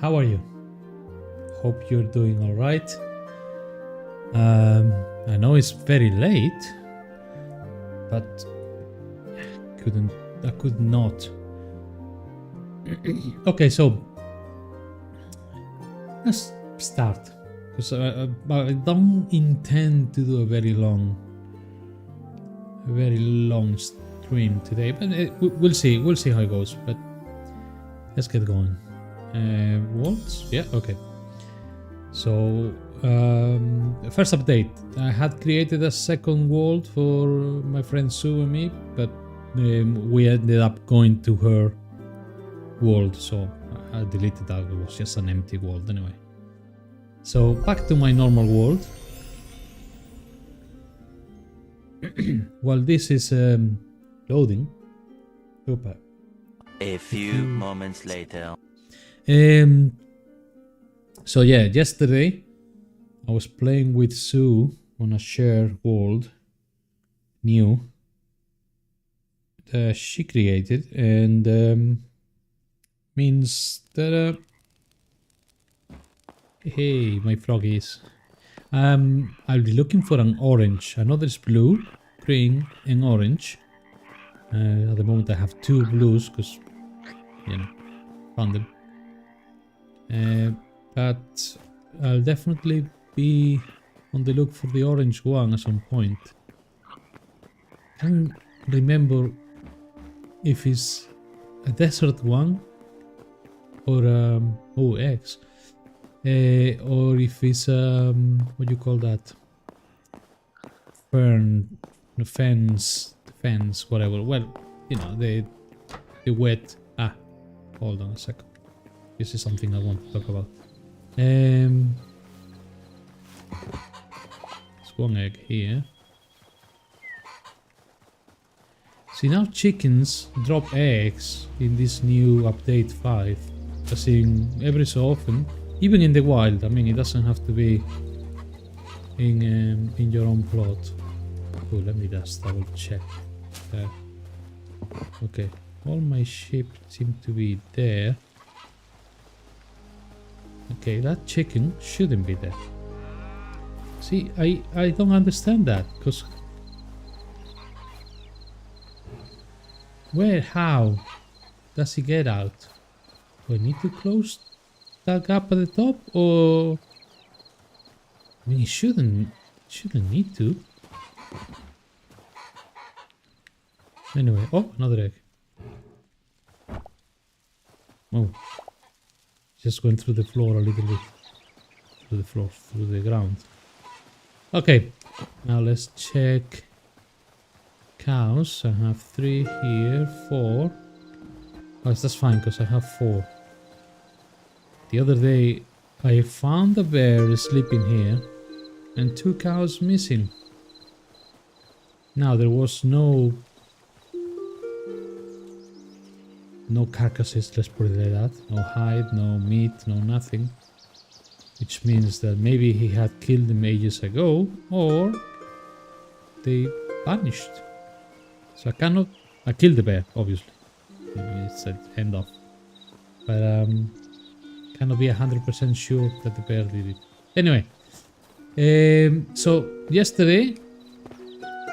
how are you? Hope you're doing all right. I know it's very late, but I could not. Okay, so let's start. Because I don't intend to do a very long stream today, but we'll see. We'll see how it goes. But let's get going. Worlds? Yeah. Okay. So first update. I had created a second world for my friend Sue and me, but we ended up going to her world, so I deleted that. It was just an empty world anyway. So back to my normal world. While this is loading. Oopa. A few moments later. So yeah, yesterday I was playing with Sue on a shared world, new, she created, and means that hey, my froggies, I'll be looking for an orange. I know there's blue, green, and orange. At the moment I have 2 blues because, you know, found them. But I'll definitely be on the look for the orange one at some point. I can't remember if it's a desert one or X, or if it's what do you call that? Fence, whatever. Well, you know, the wet. Hold on a second. This is something I want to talk about. There's one egg here. See, now chickens drop eggs in this new update 5. I've seen every so often, even in the wild. I mean, it doesn't have to be in your own plot. Oh, let me just double check. Okay, all my sheep seem to be there. Okay, that chicken shouldn't be there. See, I don't understand that, because how does he get out? Do I need to close that gap at the top, or I mean, he shouldn't need to. Anyway, oh, another egg. Oh. Just went through the floor a little bit. Through the ground. Okay, now let's check cows. I have 3 here, 4. Oh, that's fine because I have 4. The other day I found a bear sleeping here and 2 cows missing. Now there was no carcasses, let's put it like that. No hide, no meat, no nothing. Which means that maybe he had killed them ages ago, or they vanished. So I killed the bear, obviously. It's an end off. But cannot be 100% sure that the bear did it. Anyway, so yesterday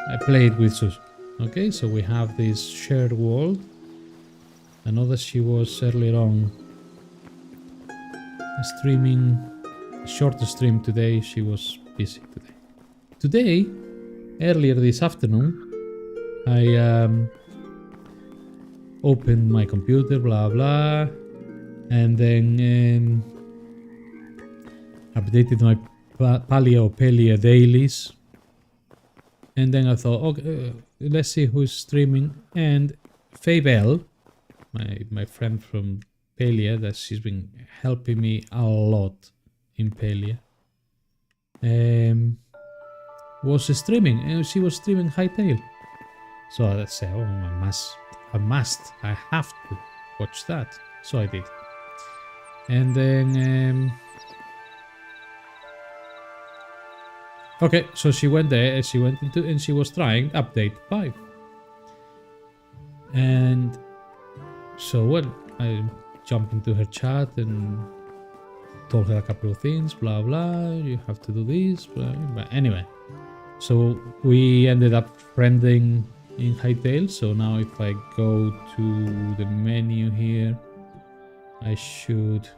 I played with Sus. Okay, so we have this shared world. I know that she was earlier on streaming a short stream today. She was busy today. Today, earlier this afternoon, I opened my computer, blah blah, and then updated my Paleo dailies. And then I thought, okay, let's see who's streaming. And Fabel, my friend from Palia, that she's been helping me a lot in Palia, was streaming, and she was streaming Hytale. So I said, oh, I have to watch that. So I did. And then okay, so she went there, and she went into, and she was trying update 5. And so, well, I jumped into her chat and told her a couple of things, blah blah, you have to do this, blah, but anyway. So we ended up friending in Hytale. So now if I go to the menu here, I should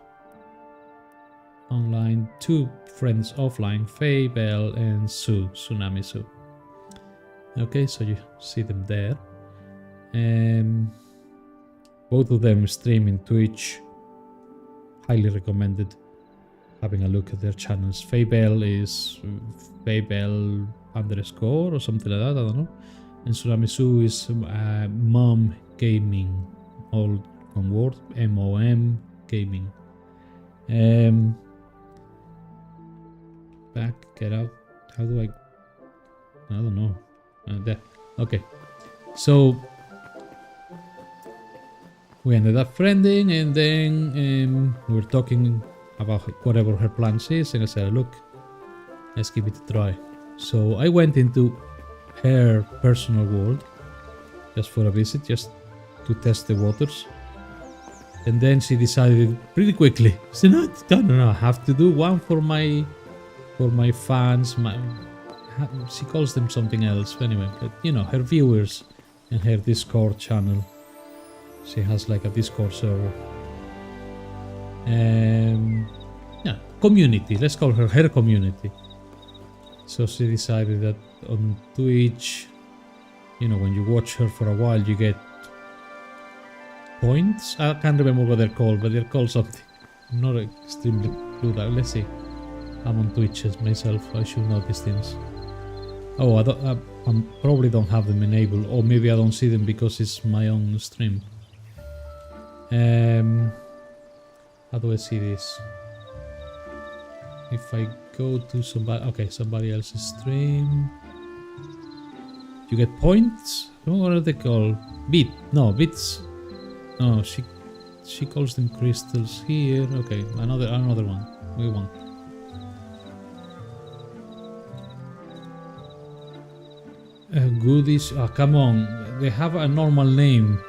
online 2 friends offline, Faye, Belle and Sue, Tsunami Sue. Okay, so you see them there. Both of them stream in Twitch. Highly recommended having a look at their channels. Faye Belle is Faybell _ or something like that, I don't know. And Tsunami Sue is Mom Gaming, all one word, MOM Gaming. Back, get out. How do I don't know. There. Okay. So we ended up friending, and then we were talking about whatever her plans is, and I said, look, let's give it a try. So I went into her personal world just for a visit, just to test the waters. And then she decided pretty quickly, she said, no, I have to do one for my fans. She calls them something else, anyway, but you know, her viewers and her Discord channel. She has like a Discord server. Yeah, community, let's call her community. So she decided that on Twitch, you know, when you watch her for a while, you get points. I can't remember what they're called, but they're called something. I'm not extremely good at. Let's see. I'm on Twitch as myself. I should know these things. Oh, I probably don't have them enabled, or maybe I don't see them because it's my own stream. How do I see this? If I go to somebody else's stream, you get points. What are they called? Bits. No, she calls them crystals here. Okay, another one. We want. Goodies. Oh, come on. They have a normal name.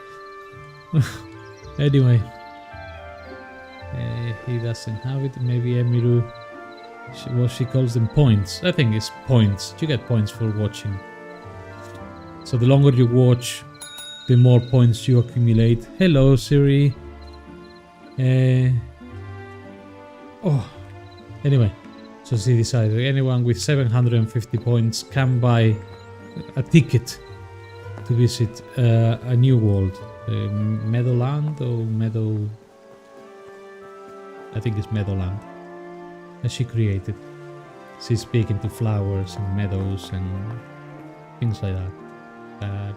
Anyway. He doesn't have it. Maybe Emiru. She calls them points. I think it's points. You get points for watching. So the longer you watch, the more points you accumulate. Hello, Siri. Anyway. So she decided anyone with 750 points can buy a ticket to visit a new world. Meadowland or Meadow... I think it's Meadowland. That she created. She's speaking to flowers and meadows and things like that. I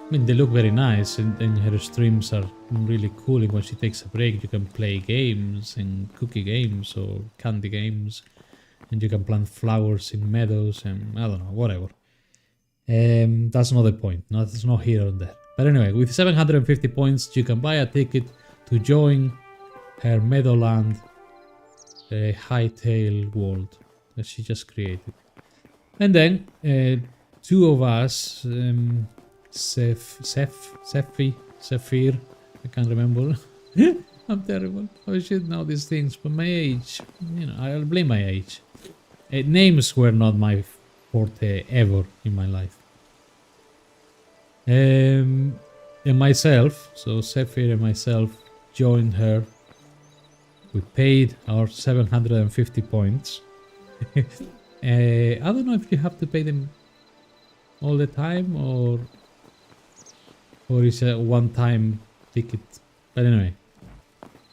mean, they look very nice, and her streams are really cool. And when she takes a break, you can play games and cookie games or candy games, and you can plant flowers in meadows and I don't know, whatever. That's not the point. No, that's not here or there. But anyway, with 750 points, you can buy a ticket to join her Meadowland Hytale world that she just created. And then 2 of us, Sephir, I can't remember. I'm terrible. I should know these things, but my age, you know, I'll blame my age. Names were not my forte ever in my life. And myself, so Sephir and myself joined her. We paid our 750 points. I don't know if you have to pay them all the time or is a one-time ticket. But anyway.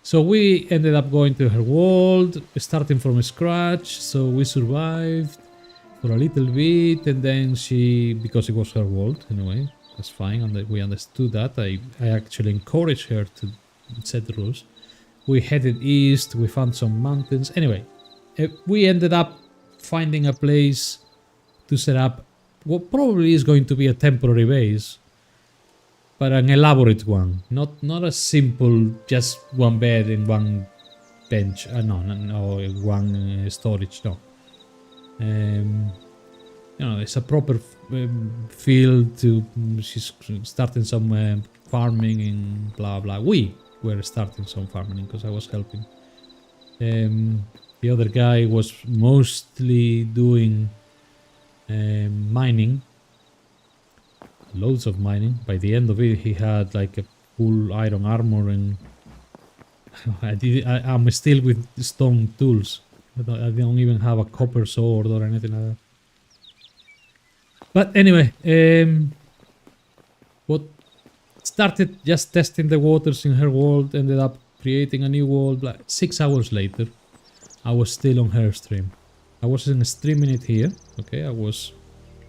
So we ended up going to her world, starting from scratch. So we survived for a little bit, and then because it was her world anyway, that's fine, and we understood that. I actually encouraged her to set the rules. We headed east, we found some mountains. Anyway, we ended up finding a place to set up what probably is going to be a temporary base, but an elaborate one, not a simple just one bed and one bench. No, one storage. No, you know, it's a proper field to. She's starting some farming and blah blah. We were starting some farming because I was helping. The other guy was mostly doing mining, loads of mining. By the end of it, he had like a full iron armor, and I'm still with stone tools. I don't even have a copper sword or anything like that. But anyway, what started just testing the waters in her world, ended up creating a new world. Like 6 hours later, I was still on her stream. I wasn't streaming it here, okay? I was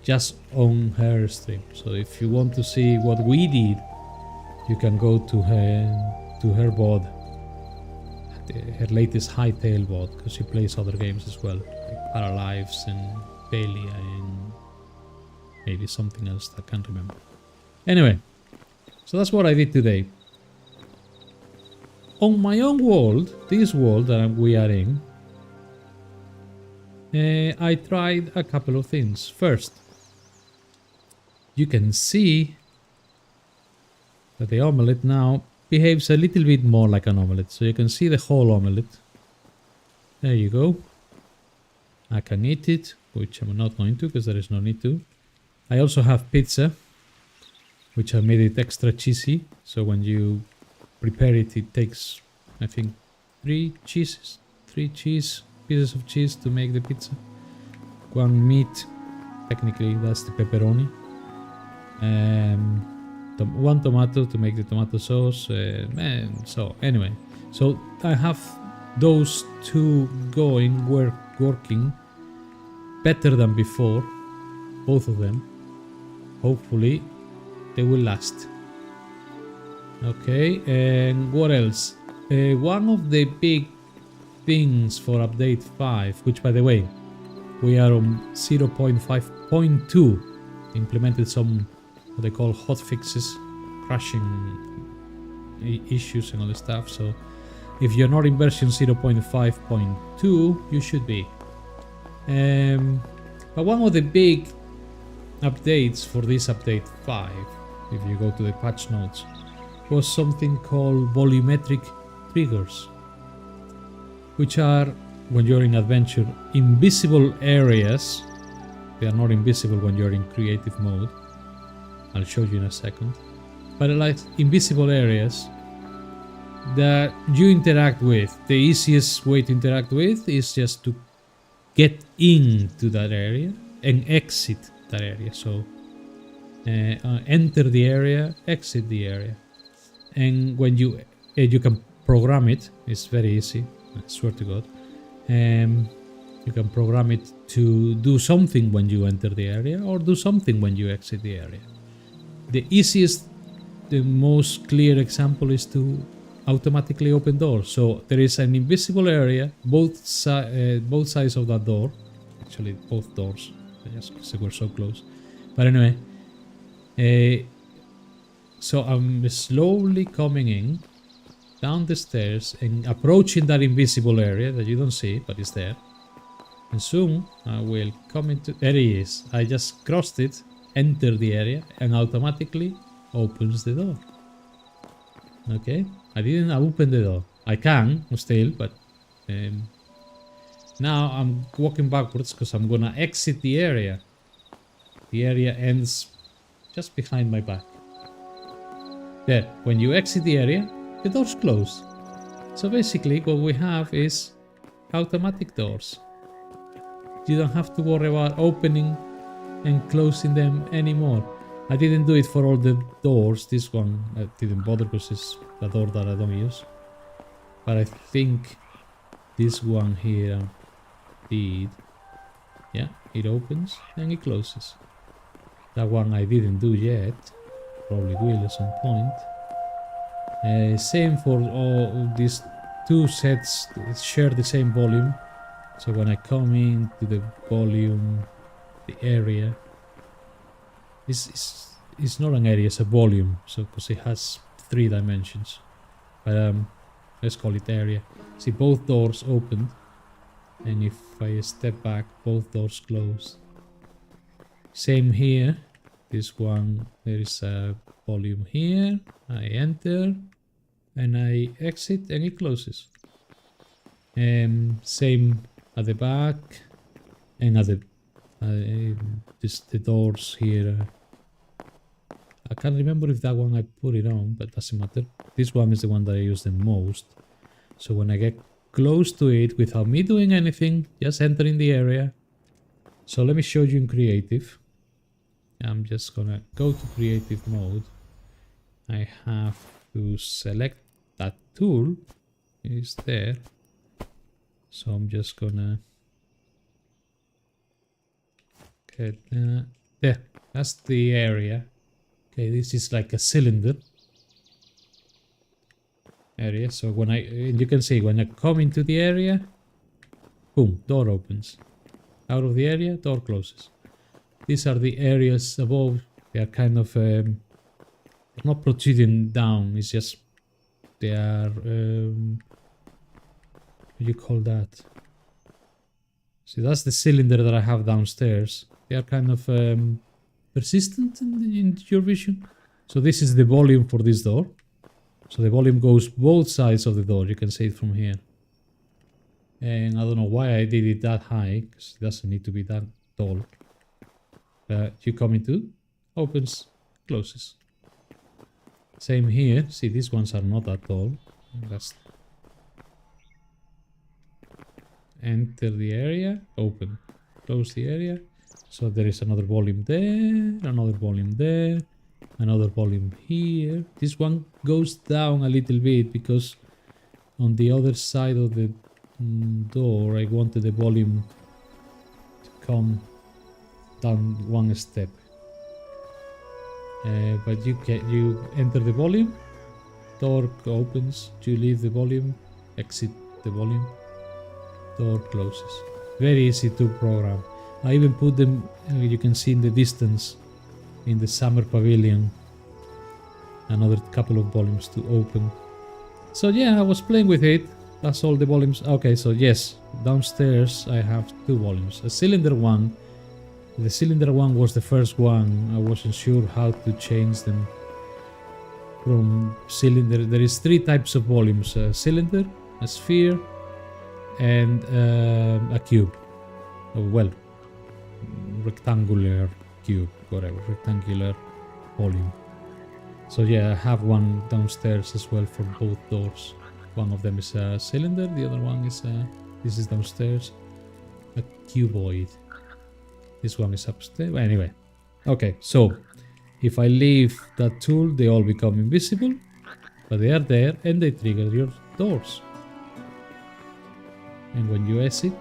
just on her stream. So if you want to see what we did, you can go to her VOD, her latest Hytale VOD, because she plays other games as well, like Paralives and Belia and maybe something else I can't remember. Anyway, so that's what I did today. On my own world, this world that we are in, I tried a couple of things. First, you can see that the omelette now behaves a little bit more like an omelette. So you can see the whole omelette. There you go. I can eat it, which I'm not going to because there is no need to. I also have pizza, which I made it extra cheesy. So when you prepare it, it takes, I think, 3 pieces of cheese to make the pizza. 1 meat, technically that's the pepperoni. 1 tomato to make the tomato sauce. And so anyway, so I have those 2 going, working better than before, both of them. Hopefully they will last. Okay, and what else? One of the big things for update 5, which by the way, we are on 0.5.2, implemented some what they call hotfixes, crashing issues and all this stuff. So if you're not in version 0.5.2, you should be. But one of the big updates for this update 5, if you go to the patch notes, was something called volumetric triggers, which are, when you're in adventure, invisible areas. They are not invisible when you're in creative mode. I'll show you in a second. But like invisible areas that you interact with. The easiest way to interact with is just to get into that area and exit that area. So enter the area, exit the area. And when you can program it, it's very easy, I swear to God. You can program it to do something when you enter the area or do something when you exit the area. The easiest, the most clear example is to automatically open doors. So there is an invisible area, both sides of that door. Actually, both doors, just because they were so close. But anyway, so I'm slowly coming in down the stairs and approaching that invisible area that you don't see, but it's there. And soon I will come into... There he is. I just crossed it, enter the area, and automatically opens the door. Okay? I didn't open the door. I can still, but... now I'm walking backwards because I'm gonna exit the area. The area ends just behind my back. There. When you exit the area, the door's closed. So basically what we have is automatic doors. You don't have to worry about opening and closing them anymore. I didn't do it for all the doors. This one I didn't bother because it's the door that I don't use. But I think this one here did. Yeah, it opens and it closes. That one I didn't do yet. Probably will at some point. Same for all these 2 sets share the same volume. So when I come into the volume, the area, it's not an area, it's a volume. So because it has 3 dimensions. But let's call it area. See, both doors opened, and if I step back, both doors closed. Same here. This one, there is a volume here. I enter, and I exit and it closes. Same at the back and at the just the doors here. I can't remember if that one I put it on, but doesn't matter. This one is the one that I use the most. So when I get close to it without me doing anything, just entering the area. So let me show you in creative. I'm just gonna go to creative mode. I have to select that tool. It's there. So I'm just gonna get there. That's the area. Okay, this is like a cylinder area. So when you can see when I come into the area, boom, door opens. Out of the area, door closes. These are the areas above. They are kind of not protruding down. It's just they are what do you call that? See, that's the cylinder that I have downstairs. They are kind of persistent in your vision. So this is the volume for this door. So the volume goes both sides of the door. You can see it from here. And I don't know why I did it that high, because it doesn't need to be that tall. You come into, opens, closes. Same here. See, these ones are not that tall. That's enter the area, open, close the area. So there is another volume there, another volume there, another volume here. This one goes down a little bit because on the other side of the door I wanted the volume to come down one step. But you enter the volume, door opens, you leave the volume, exit the volume, door closes. Very easy to program. I even put them, you can see in the distance, in the summer pavilion, another couple of volumes to open. So yeah, I was playing with it. That's all the volumes. Okay, so yes, downstairs I have two volumes. A cylinder one. The cylinder one was the first one. I wasn't sure how to change them from cylinder. There is three types of volumes: a cylinder, a sphere, and a cube. Well, rectangular cube, whatever, rectangular volume. So yeah, I have one downstairs as well for both doors. One of them is a cylinder, the other one is this is downstairs, a cuboid. This one is upstairs. Well, anyway, okay, so if I leave that tool, they all become invisible, but they are there and they trigger your doors. And when you exit,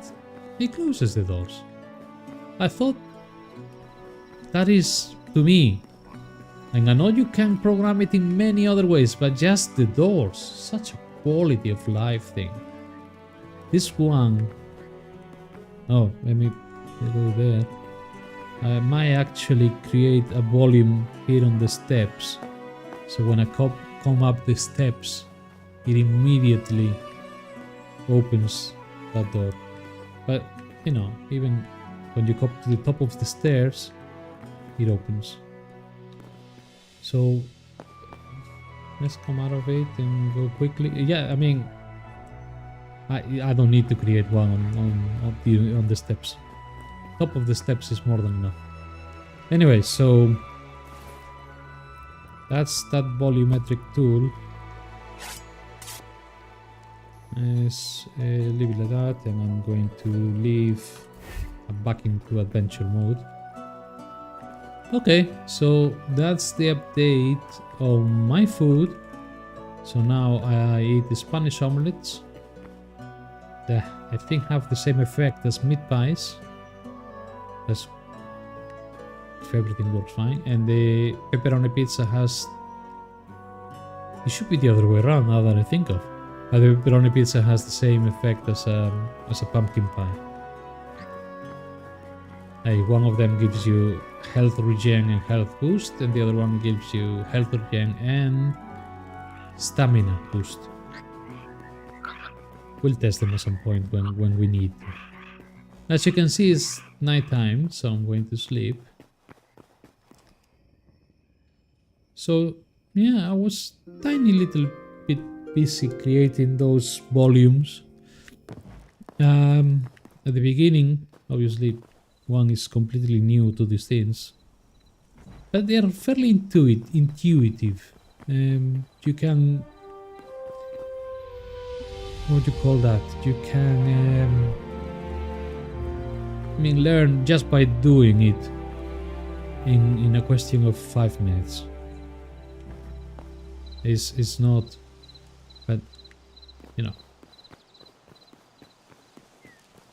it closes the doors. I thought that is, to me, and I know you can program it in many other ways, but just the doors, such a quality of life thing. This one, oh, let me go there. I might actually create a volume here on the steps. So when I come up the steps, it immediately opens that door. But, you know, even when you come to the top of the stairs, it opens. So let's come out of it and go quickly. Yeah, I mean, I don't need to create one on the steps. Top of the steps is more than enough. Anyway, so that's that volumetric tool. Let's leave it like that, and I'm going to leave back into adventure mode. Okay, so that's the update on my food. So now I eat the Spanish omelets. That I think have the same effect as meat pies. That's if everything works fine. And the pepperoni pizza has... It should be the other way around now that I think of. But the pepperoni pizza has the same effect as a pumpkin pie. One of them gives you health regen and health boost, and the other one gives you health regen and stamina boost. We'll test them at some point when we need them. As you can see, it's nighttime, so I'm going to sleep. So yeah, I was tiny little bit busy creating those volumes. At the beginning, obviously, one is completely new to these things, but they are fairly intuitive. You can, what do you call that? You can, I mean, learn just by doing it in a question of 5 minutes. It's not, but you know,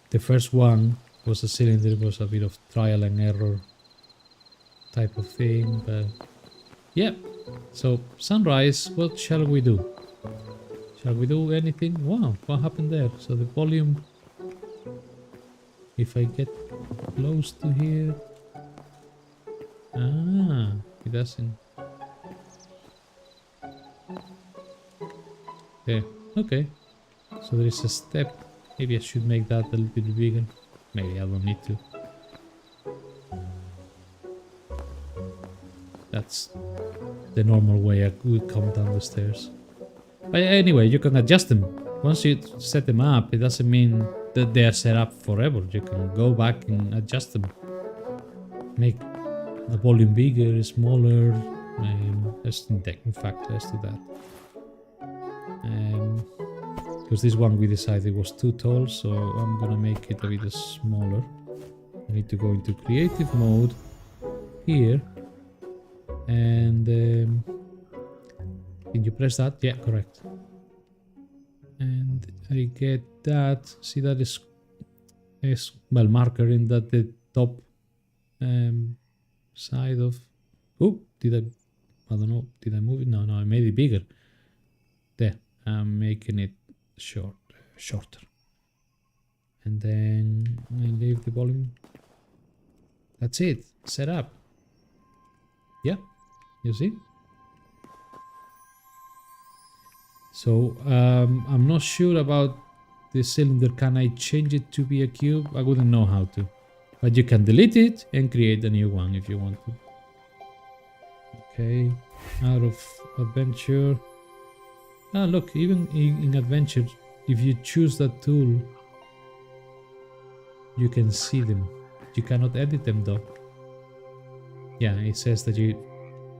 the first one was a cylinder, was a bit of trial and error type of thing, but yeah. So sunrise, what shall we do? Shall we do anything? Wow, what happened there? So the volume, if I get close to here, it doesn't. There, okay. So there is a step. Maybe I should make that a little bit bigger. Maybe I don't need to. That's the normal way I would come down the stairs. But anyway, you can adjust them. Once you set them up, it doesn't mean that they are set up forever. You can go back and adjust them. Make the volume bigger, smaller. In fact, let's do that. Because this one we decided was too tall, so I'm gonna make it a bit smaller. I need to go into creative mode here, and can you press that? Yeah, correct. And I get that. See, that is well marker in that the top side of. Oh, I don't know. Did I move it? No, I made it bigger. There, I'm making it shorter. And then I leave the volume. That's it. Set up. Yeah, you see? So I'm not sure about the cylinder. Can I change it to be a cube? I wouldn't know how to. But you can delete it and create a new one if you want to. Okay, out of adventure. Ah, look, even in adventure, if you choose that tool, you can see them. You cannot edit them though. Yeah, it says that to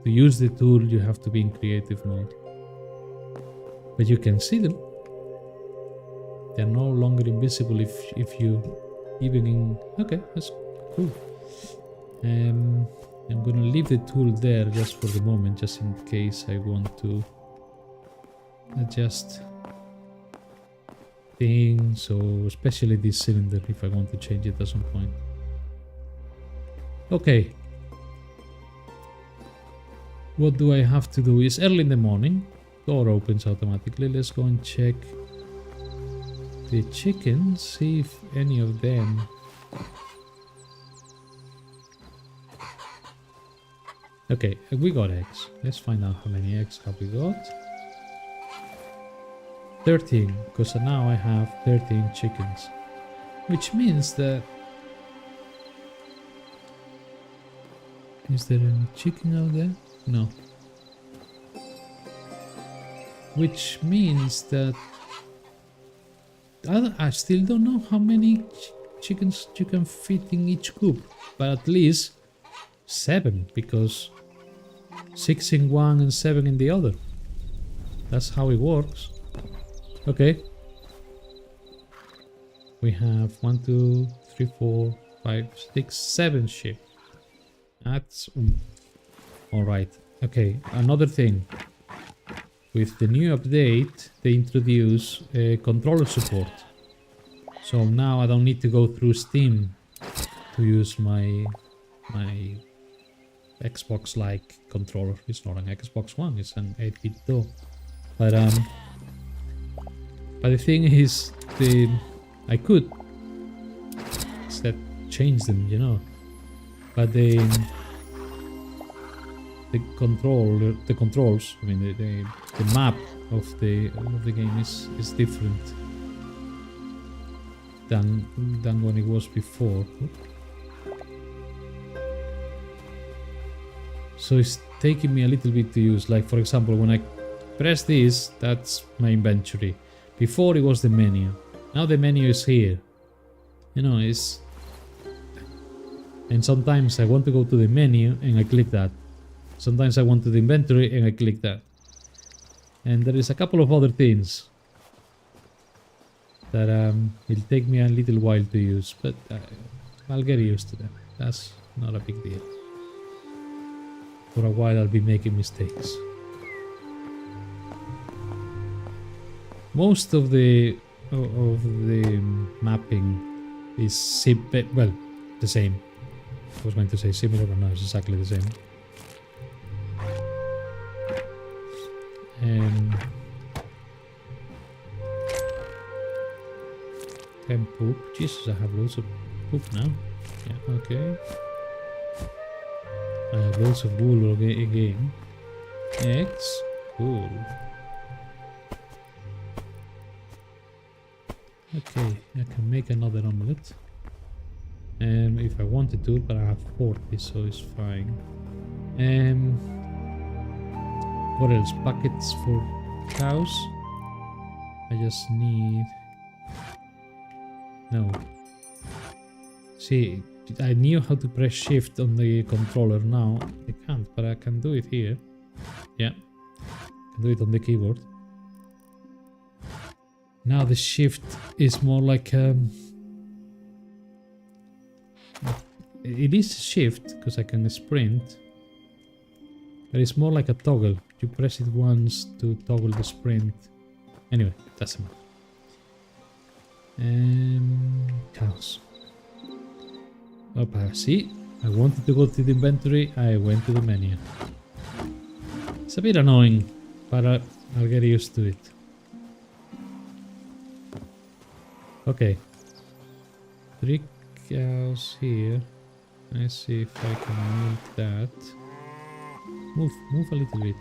use the tool, you have to be in creative mode. But you can see them. They're no longer invisible if you even in. Okay, that's cool. I'm gonna leave the tool there just for the moment, just in case I want to adjust things, so especially this cylinder if I want to change it at some point. Okay. What do I have to do? It's early in the morning. Door opens automatically. Let's go and check the chickens, see if any of them. Okay, we got eggs. Let's find out how many eggs have we got. 13, because now I have 13 chickens. Which means that... Is there any chicken out there? No. Which means that... I still don't know how many chickens you can fit in each coop. But at least 7, because 6 in one and 7 in the other. That's how it works. Okay. We have 1, 2, 3, 4, 5, 6, 7 sheep. That's alright. Okay, another thing. With the new update, they introduce controller support. So now I don't need to go through Steam to use my Xbox-like controller. It's not an Xbox One, it's an 8-bit though. But the thing is, I could change them, you know. But the controls, I mean the map of the game is different than when it was before. So it's taking me a little bit to use. Like for example, when I press this, that's my inventory. Before it was the menu. Now the menu is here. You know, it's... And sometimes I want to go to the menu and I click that. Sometimes I want to the inventory and I click that. And there is a couple of other things that will take me a little while to use, but I'll get used to them. That's not a big deal. For a while I'll be making mistakes. Most of the mapping is well, the same. I was going to say similar, but no, it's exactly the same. Can poop. Jesus, I have loads of poop now. Yeah, okay. I have loads of wool again. Eggs. Cool. Okay, I can make another omelette. If I wanted to, but I have 40, so it's fine. What else? Buckets for cows. I just need... No. See, I knew how to press shift on the controller. Now I can't, but I can do it here. Yeah. I can do it on the keyboard. Now the shift is more like it is shift because I can sprint, but it's more like a toggle. You press it once to toggle the sprint. Anyway, doesn't matter. Cows. Opa, see? I wanted to go to the inventory, I went to the menu. It's a bit annoying, but I'll get used to it. Okay. 3 cows here. Let's see if I can milk that. Move a little bit.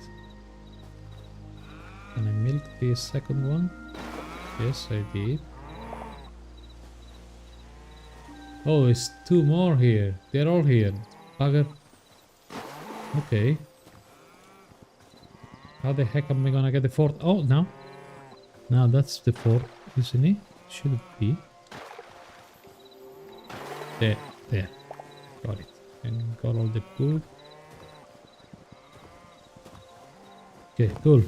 Can I milk the second one? Yes, I did. Oh, it's 2 more here. They're all here. Bugger. Okay. How the heck am I gonna get the 4th? Oh, now. Now that's the 4th, isn't it? Should it be? There. Got it. And got all the food. Okay, cool.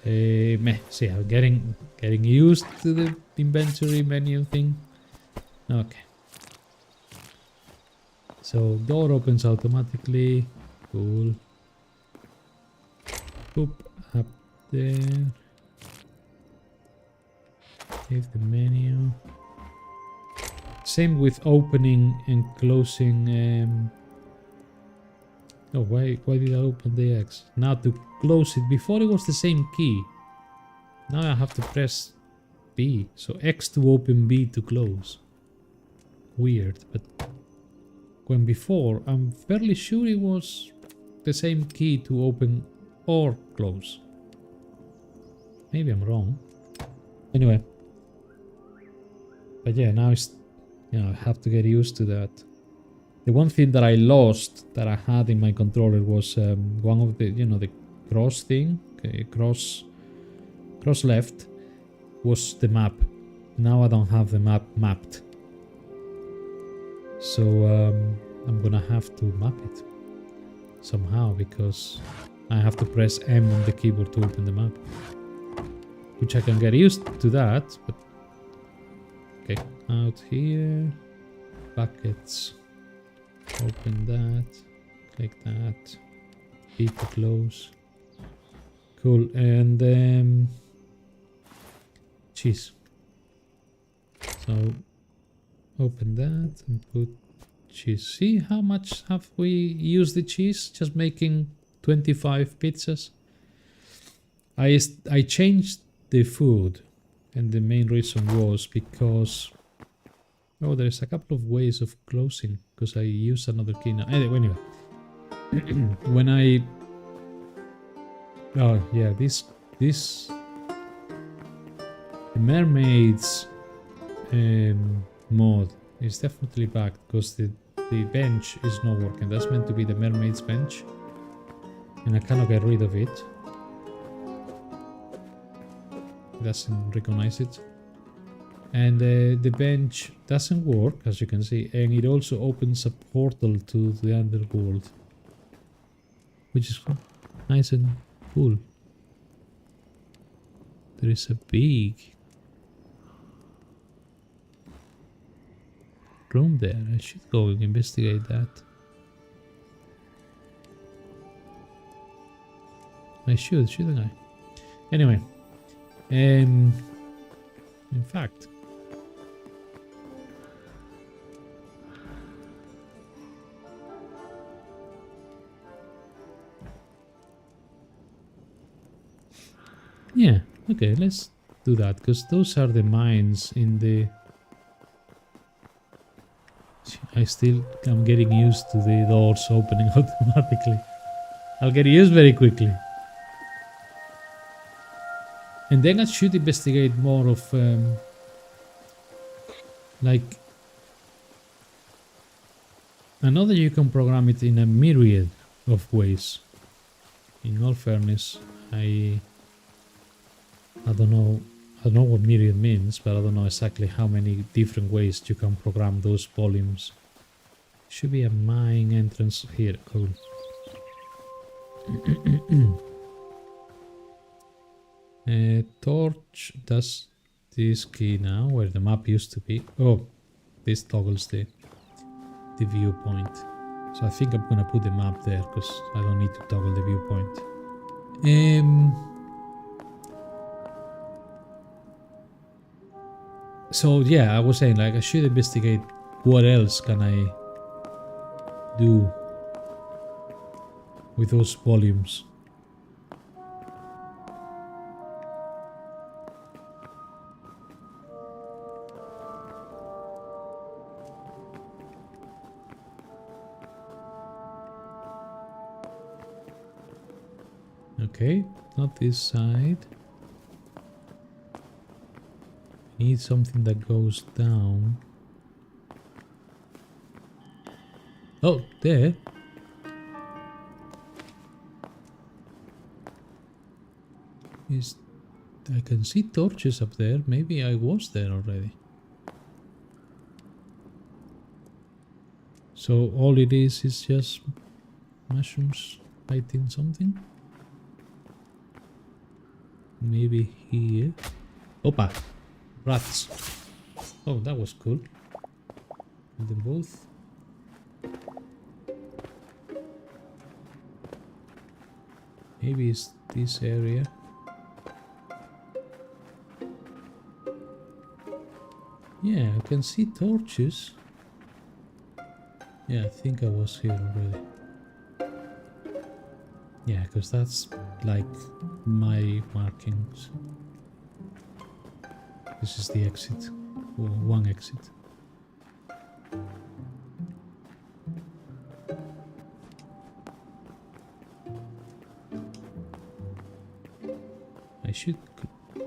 See, I'm getting used to the inventory menu thing. Okay. So door opens automatically. Cool. Poop up there. Save the menu. Same with opening and closing. Oh, why did I open the X? Now to close it. Before it was the same key. Now I have to press B. So X to open, B to close. Weird, but when before, I'm fairly sure it was the same key to open or close. Maybe I'm wrong. Anyway. But yeah, now it's, you know, I have to get used to that. The one thing that I lost that I had in my controller was one of the, you know, the cross thing. Okay, cross left was the map. Now I don't have the map mapped. So I'm gonna have to map it somehow because I have to press M on the keyboard to open the map. Which I can get used to that, but okay, out here, buckets, open that, click that, B to close. Cool, and cheese. So open that and put cheese. See how much have we used the cheese? Just making 25 pizzas. I changed the food, and the main reason was because there's a couple of ways of closing because I use another key now. Anyway, when I this the mermaids mod is definitely back because the bench is not working. That's meant to be the mermaid's bench. And I cannot get rid of it. It doesn't recognize it. And the bench doesn't work, as you can see. And it also opens a portal to the underworld. Which is nice and cool. There is a big room there. I should go and investigate that. I should, shouldn't I? Anyway, in fact, yeah, okay, let's do that, because those are the mines in the... I'm getting used to the doors opening automatically. I'll get used very quickly. And then I should investigate more of, like... I know that you can program it in a myriad of ways. In all fairness, I don't know what myriad means, but I don't know exactly how many different ways you can program those volumes. Should be a mine entrance here. Cool. Torch does this key now, where the map used to be. Oh, this toggles the viewpoint. So I think I'm gonna put the map there, because I don't need to toggle the viewpoint. So yeah, I was saying, like, I should investigate what else can I do with those volumes. Okay, not this side. Need something that goes down. Oh, there. I can see torches up there. Maybe I was there already. So all it is just mushrooms lighting something. Maybe here. Opa! Rats. Oh, that was cool. Kill them both. Maybe it's this area. Yeah, I can see torches. Yeah, I think I was here already. Yeah, because that's like my markings. This is the exit, or one exit. I should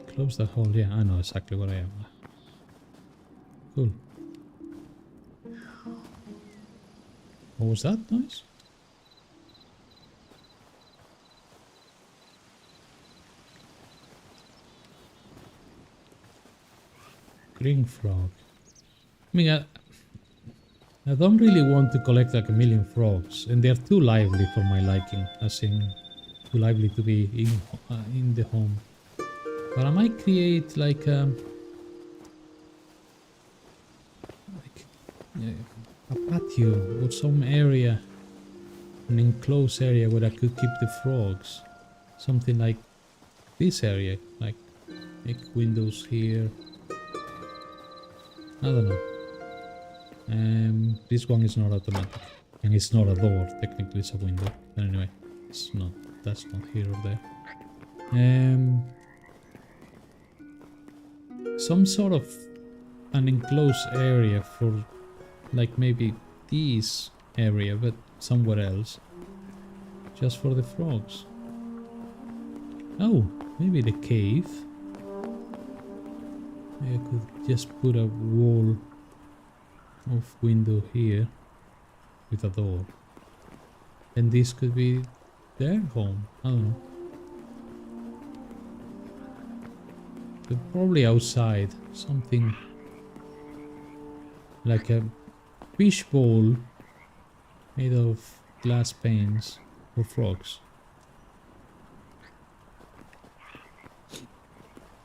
close that hole. Yeah, I know exactly where I am. Cool. What was that noise? Green frog. I mean, I don't really want to collect like a million frogs, and they're too lively for my liking, as in too lively to be in the home. But I might create like a patio or some area, an enclosed area where I could keep the frogs. Something like this area, like make windows here. I don't know. This one is not automatic, and it's not a door. Technically, it's a window. But anyway, it's not. That's not here or there. Some sort of an enclosed area for, like maybe this area, but somewhere else, just for the frogs. Oh, maybe the cave. I could just put a wall of window here with a door, and this could be their home. I don't know. They're probably outside. Something like a fish bowl made of glass panes for frogs.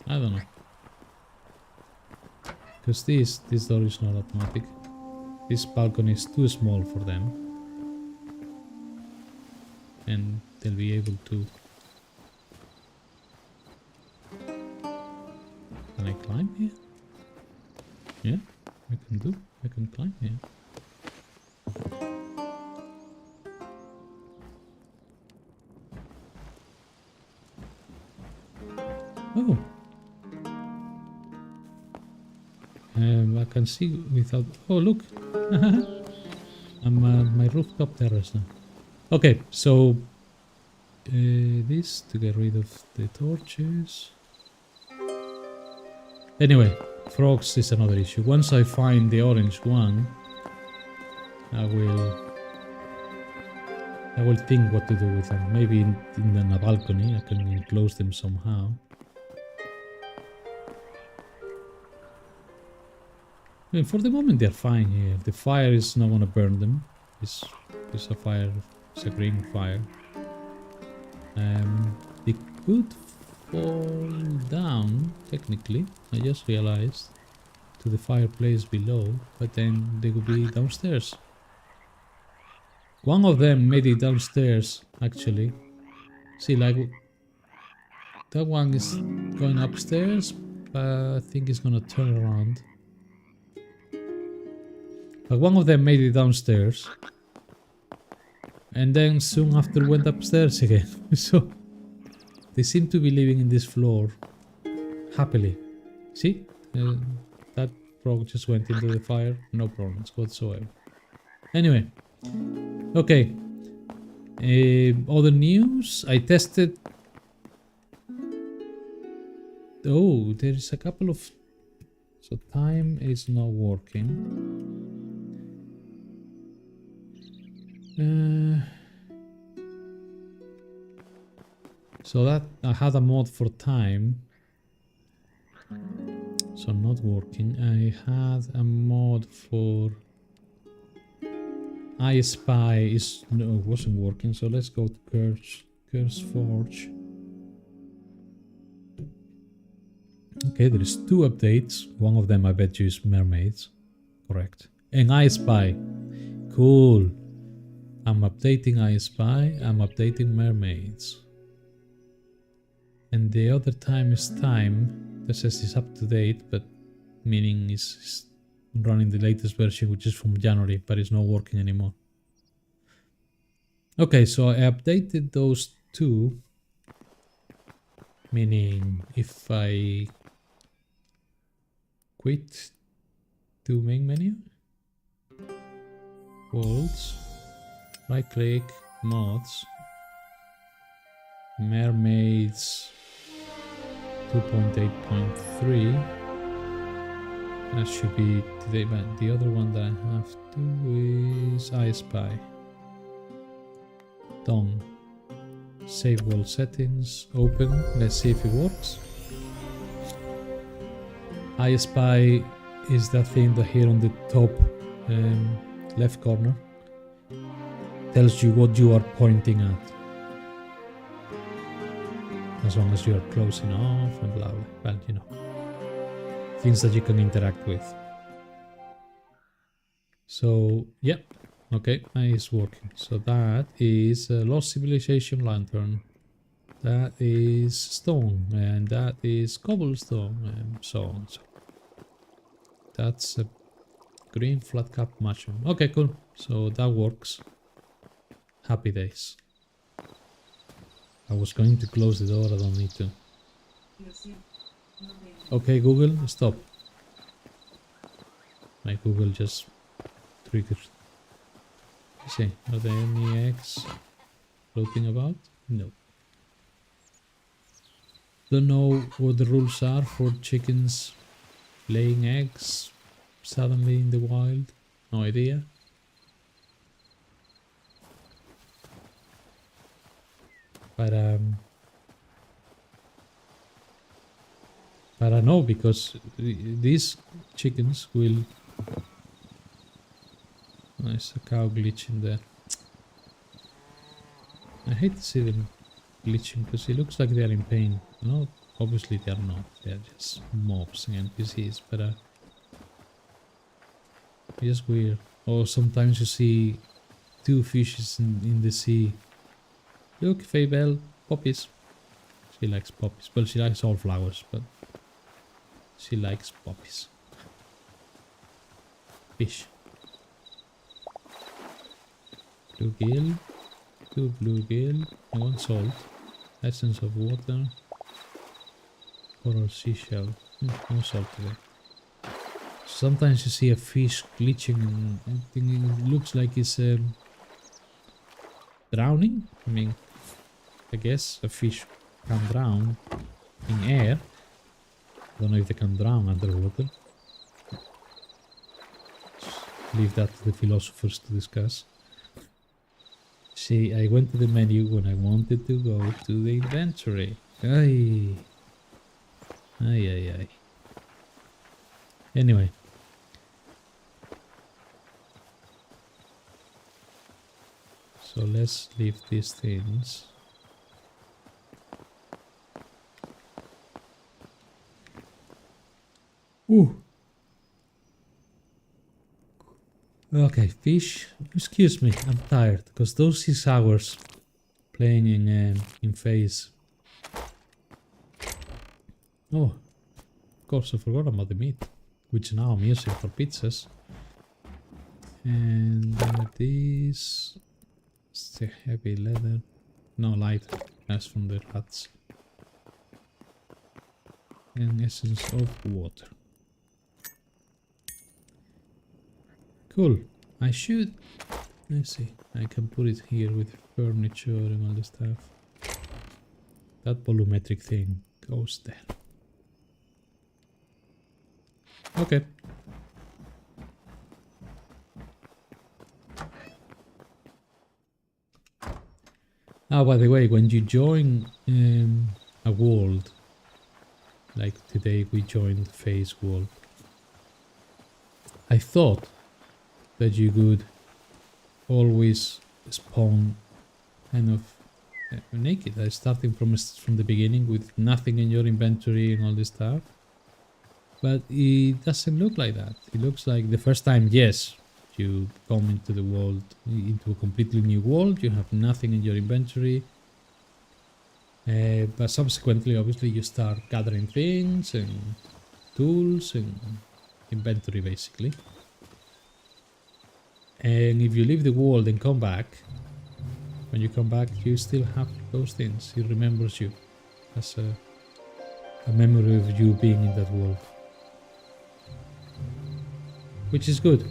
I don't know. Because this door is not automatic. This balcony is too small for them. And they'll be able to... Can I climb here? Yeah, I can climb here. Oh! I can see without... Oh, look! I'm at my rooftop terrace now. Okay, so... this to get rid of the torches. Anyway, frogs is another issue. Once I find the orange one, I will think what to do with them. Maybe in a balcony I can enclose them somehow. I mean, for the moment they're fine here. The fire is not gonna burn them. It's a fire, it's a green fire. They could fall down, technically, I just realized, to the fireplace below, but then they would be downstairs. One of them made it downstairs, actually. See, like, that one is going upstairs, but I think it's gonna turn around. But one of them made it downstairs. And then soon after went upstairs again. So they seem to be living in this floor happily. See? That frog just went into the fire. No problems whatsoever. Anyway. Okay. Other news. I tested... Oh, there is a couple of... So time is not working. So that I had a mod for time, so not working. I had a mod for I Spy is no, it wasn't working. So let's go to Curse Forge. Okay, there is 2 updates. One of them I bet you is mermaids, correct? And I Spy, cool. I'm updating I Spy. I'm updating mermaids. And the other time is time. That says it's up to date, but meaning is running the latest version, which is from January, but it's not working anymore. Okay, so I updated those 2. Meaning if I quit to main menu, worlds, right click, mods, mermaids 2.8.3. That should be today, but the other one that I have to is I Spy. Done. Save world settings, open, let's see if it works. I Spy is that thing that here on the top left corner tells you what you are pointing at. As long as you are close enough and blah blah, well, you know, things that you can interact with. So, yeah, okay, it's working. So that is a Lost Civilization lantern. That is stone, and that is cobblestone, and so on. So that's a green flat cap mushroom. Okay, cool. So that works. Happy days. I was going to close the door, I don't need to. Okay, Google, stop. My Google just triggered. See, are there any eggs floating about? No. Don't know what the rules are for chickens laying eggs suddenly in the wild. No idea. But I know because these chickens will. There's a cow glitching there. I hate to see them glitching because it looks like they are in pain. No, obviously they are not. They are just mobs and NPCs, but it's just weird. Or sometimes you see two fishes in the sea. Look, Fabel, poppies. She likes poppies. Well, she likes all flowers, but she likes poppies. Fish. Bluegill. Two bluegill. One salt. Essence of water. Coral seashell. No salt today. Sometimes you see a fish glitching and it looks like it's drowning. I mean, I guess a fish can drown in air. I don't know if they can drown underwater. Leave that to the philosophers to discuss. See, I went to the menu when I wanted to go to the inventory. Ay. Ay, ay, ay. Anyway. So let's leave these things. Ooh. Okay, fish. Excuse me, I'm tired because those 6 hours playing in phase. Oh, of course I forgot about the meat, which now I'm using for pizzas. And this. It's the heavy leather. No, light. That's from the rats. And essence of water. Cool. I should. Let's see. I can put it here with furniture and all the stuff. That volumetric thing goes there. Okay. Oh, by the way, when you join a world, like today we joined Phase World, I thought that you could always spawn kind of naked, starting from the beginning with nothing in your inventory and all this stuff. But it doesn't look like that. It looks like the first time, yes, you come into the world, into a completely new world, you have nothing in your inventory. But subsequently, obviously, you start gathering things and tools and inventory, basically. And if you leave the world and come back, when you come back, you still have those things. It remembers you as a memory of you being in that world. Which is good.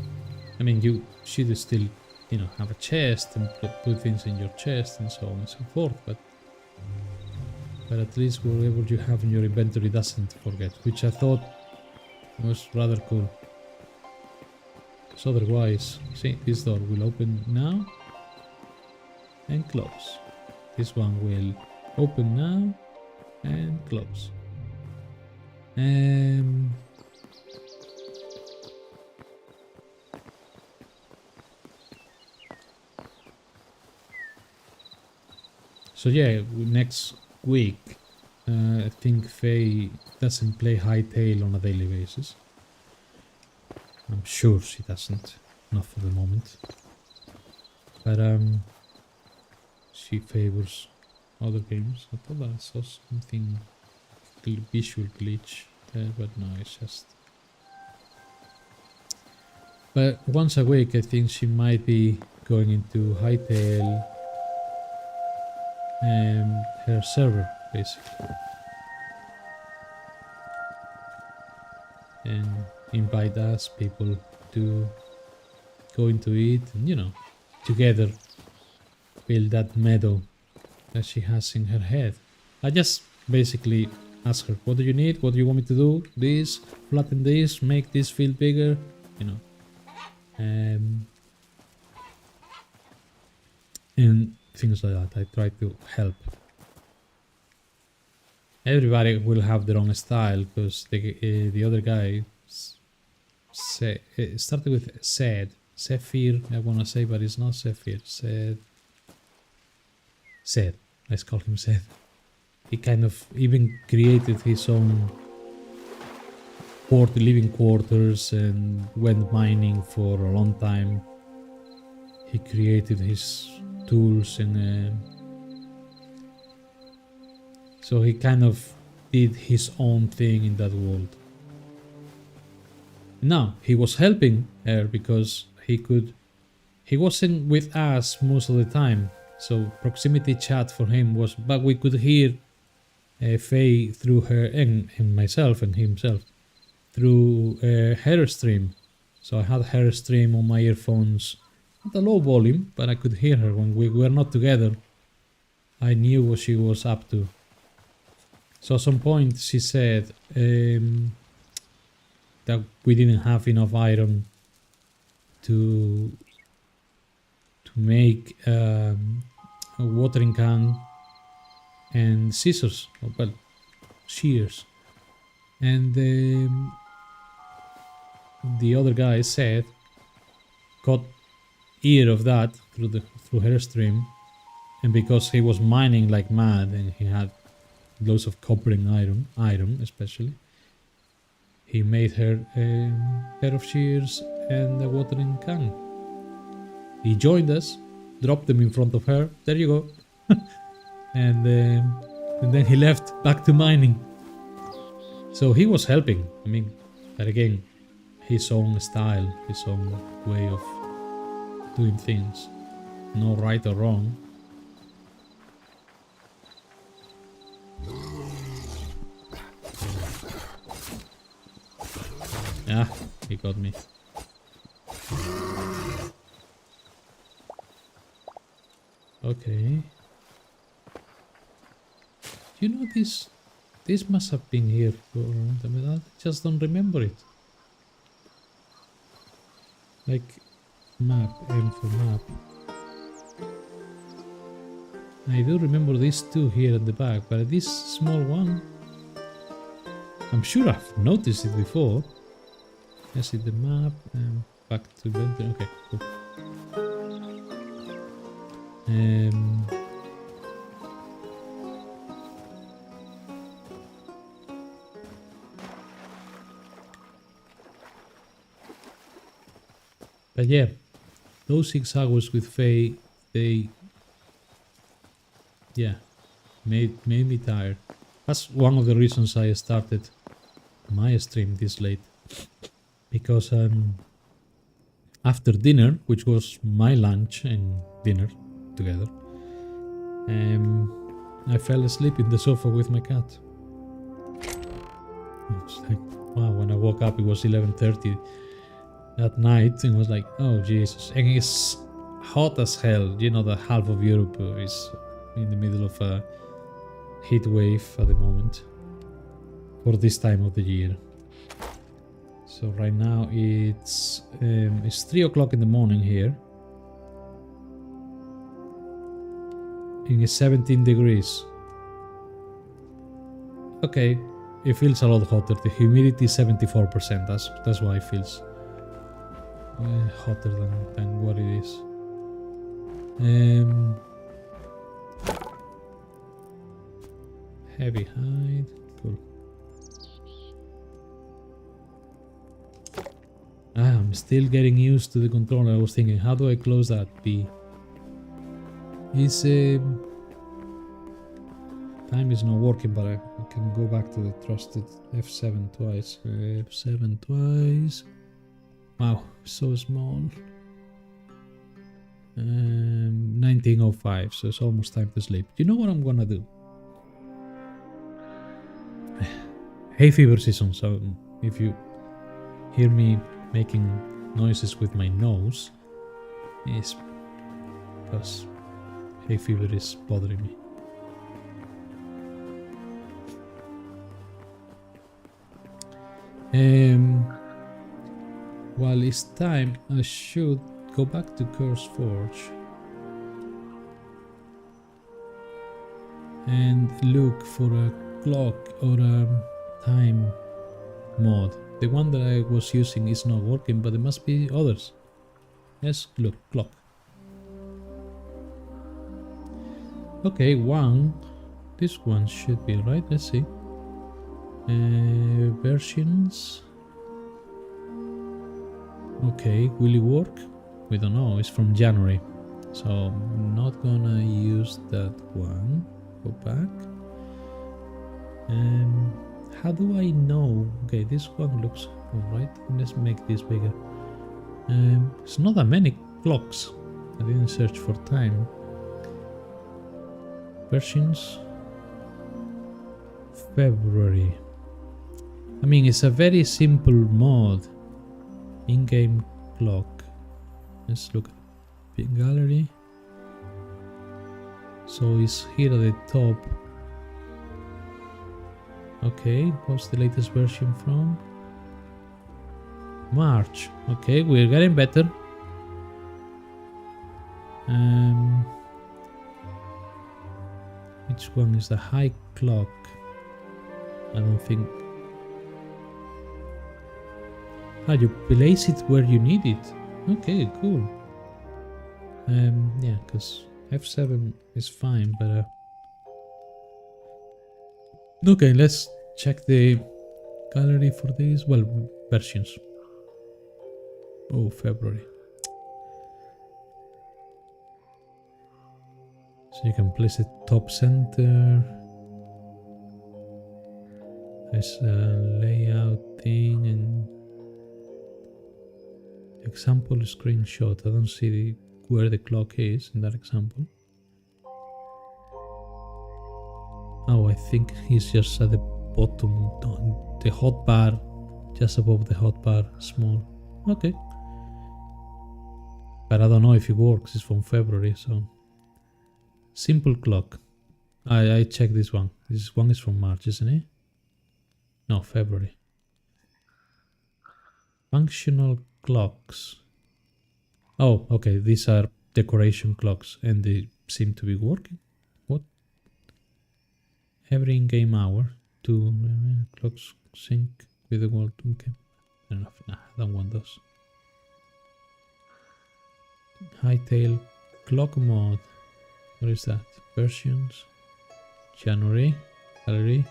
I mean, you should still, you know, have a chest and put things in your chest and so on and so forth, but at least whatever you have in your inventory doesn't forget, which I thought was rather cool. Because otherwise, see, this door will open now and close. This one will open now and close. So yeah, next week, I think Faye doesn't play Hytale on a daily basis. I'm sure she doesn't, not for the moment. But she favors other games. I thought I saw something visual glitch there, but no, it's just. But once a week, I think she might be going into Hytale. Her server, basically, and invite us people to go into it and, you know, together build that meadow that she has in her head. I just basically ask her, what do you need? What do you want me to do? This, flatten this, make this field bigger, you know. And things like that. I try to help everybody will have their own style, because the other guy it started with Sephir, I want to say, but it's not Sephir. Seth. Let's call him Seth. He kind of even created his own living quarters and went mining for a long time. He created his tools and so he kind of did his own thing in that world. Now he was helping her because he wasn't with us most of the time, so proximity chat for him was, but we could hear Faye through her and myself and himself through her stream. So I had her stream on my earphones at a low volume, but I could hear her when we were not together. I knew what she was up to. So at some point she said that we didn't have enough iron to make a watering can and scissors, well, shears. And the other guy said, got ear of that through her stream, and because he was mining like mad and he had loads of copper and iron especially, he made her a pair of shears and a watering can. He joined us, dropped them in front of her, there you go, and then he left back to mining. So he was helping, I mean, but again, his own style, his own way of doing things, no right or wrong. Ah, he got me. Okay. You know, this must have been here for a long time. I just don't remember it. Like map, M for map. I do remember these two here at the back, but this small one, I'm sure I've noticed it before. I see the map and back to inventory. Okay, cool. But yeah, those 6 hours with Faye, they made me tired. That's one of the reasons I started my stream this late, because after dinner, which was my lunch and dinner together, I fell asleep in the sofa with my cat. It's like, wow, when I woke up it was 11:30 at night and was like, oh Jesus, and it's hot as hell. You know that half of Europe is in the middle of a heat wave at the moment for this time of the year. So right now it's 3 o'clock in the morning here, and it's 17 degrees. Okay, it feels a lot hotter. The humidity is 74%. That's why it feels hotter than what it is. Heavy hide, cool. I'm still getting used to the controller. I was thinking, how do I close that B? Time is not working, but I can go back to the trusted F7 twice. F7 twice. Wow, so small. 19:05, so it's almost time to sleep. You know what I'm gonna do? Hay fever season, so if you hear me making noises with my nose, it's because hay fever is bothering me. While it's time, I should go back to Curse Forge and look for a clock or time mod. The one that I was using is not working, but there must be others. Let's look, clock. Okay, one. This one should be right. Let's see. Versions. Okay, will it work? We don't know. It's from January, so I'm not gonna use that one. Go back. How do I know? Okay, this one looks alright. Let's make this bigger. It's not that many clocks. I didn't search for time. Versions. February. I mean, it's a very simple mod. In-game clock. Let's look at the gallery. So it's here at the top. Okay, what's the latest version from? March. Okay, we're getting better. Which one is the high clock? I don't think. Ah, you place it where you need it. Okay, cool. Yeah, because F7 is fine, but okay, let's check the gallery for these. Well, versions. Oh, February. So you can place it top center. There's a layout thing and example screenshot. I don't see where the clock is in that example. Oh, I think he's just at the bottom, the hotbar, just above the hotbar, small. Okay. But I don't know if it works. It's from February, so. Simple clock. I checked this one. This one is from March, isn't it? No, February. Functional clocks. Oh, okay. These are decoration clocks and they seem to be working. What? Every in-game hour. 2 clocks sync with the world. Okay. Fair enough. Nah, I don't want those. Hytale clock mode. What is that? Versions. January. Gallery.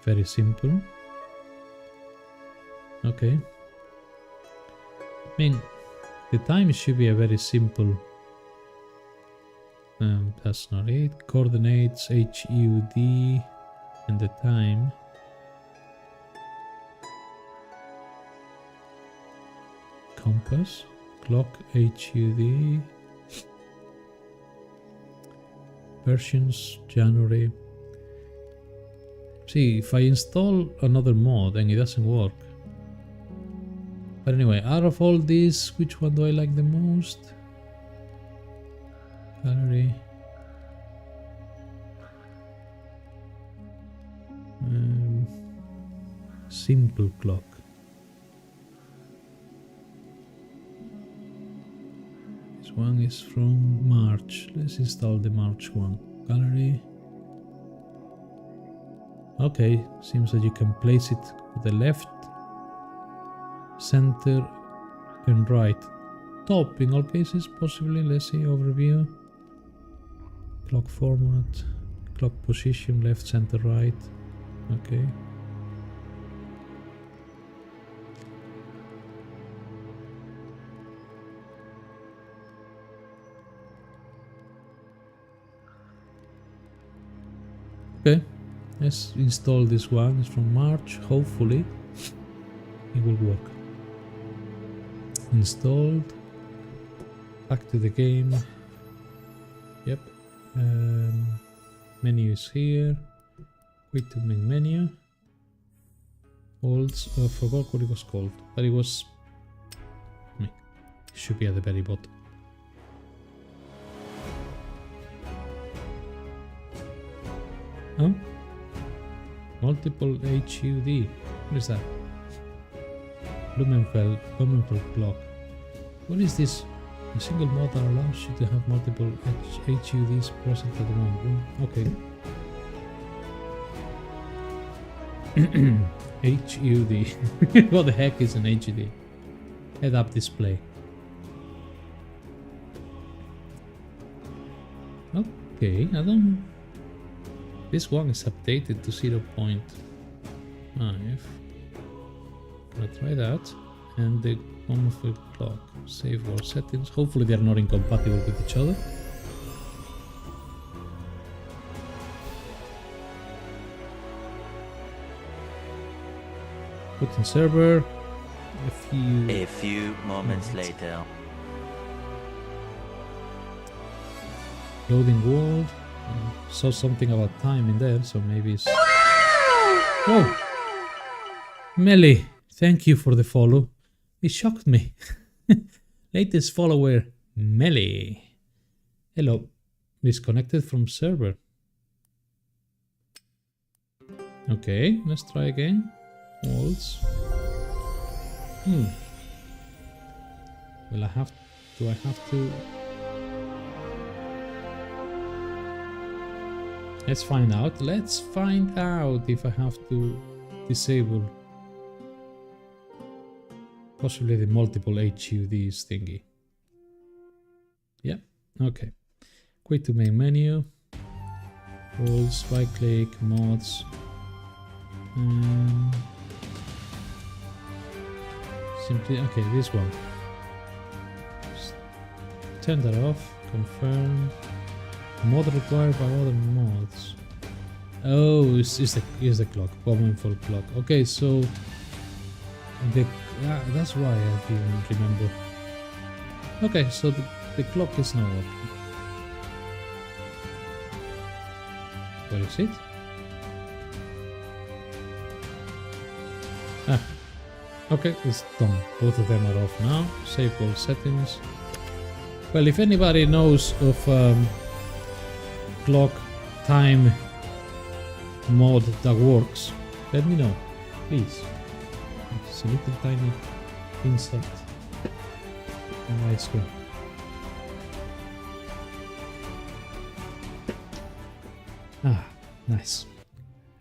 Very simple. Okay. I mean, the time should be a very simple. That's not it. Coordinates, HUD, and the time. Compass, clock, HUD. Versions, January. See, if I install another mod and it doesn't work. But anyway, out of all these, which one do I like the most? Gallery. Simple clock. This one is from March. Let's install the March one. Gallery. Okay, seems that you can place it to the left, center, and right. Top in all cases, possibly. Let's see, overview. Clock format, clock position, left, center, right. Okay. Okay. Let's install this one. It's from March. Hopefully it will work. Installed. Back to the game. Yep. Menu is here. Quick to main menu. Olds. I forgot what it was called, but it was. It should be at the very bottom. Huh? Multiple HUD. What is that? Blumenfeld clock. What is this A single model allows you to have multiple HUDs present at one room. Okay. HUD. What the heck is an HUD? Head-up display. Okay, I don't... This one is updated to 0.5. Gonna try that. And the one of the clock. Save all settings. Hopefully they're not incompatible with each other. Put in server. A few moments later. Loading world. Saw something about time in there, so maybe it's... Whoa! Melly, thank you for the follow. It shocked me. Latest follower, Melly. Hello. Disconnected from server. Okay, let's try again. Walls. Well, I have to... Let's find out. Let's find out if I have to disable possibly the multiple HUDs thingy. Yeah, okay. Quit to main menu. Rules, right click, mods. Simply, okay, this one. Just turn that off, confirm. Mod required by other mods. Oh, it's the clock. Powerful clock. Okay, so that's why I didn't remember. Okay, so the clock is now working. Where is it? Okay, it's done. Both of them are off now. Save all settings. Well, if anybody knows of clock time mod that works, let me know, please. It's a little tiny insect on my screen. Nice.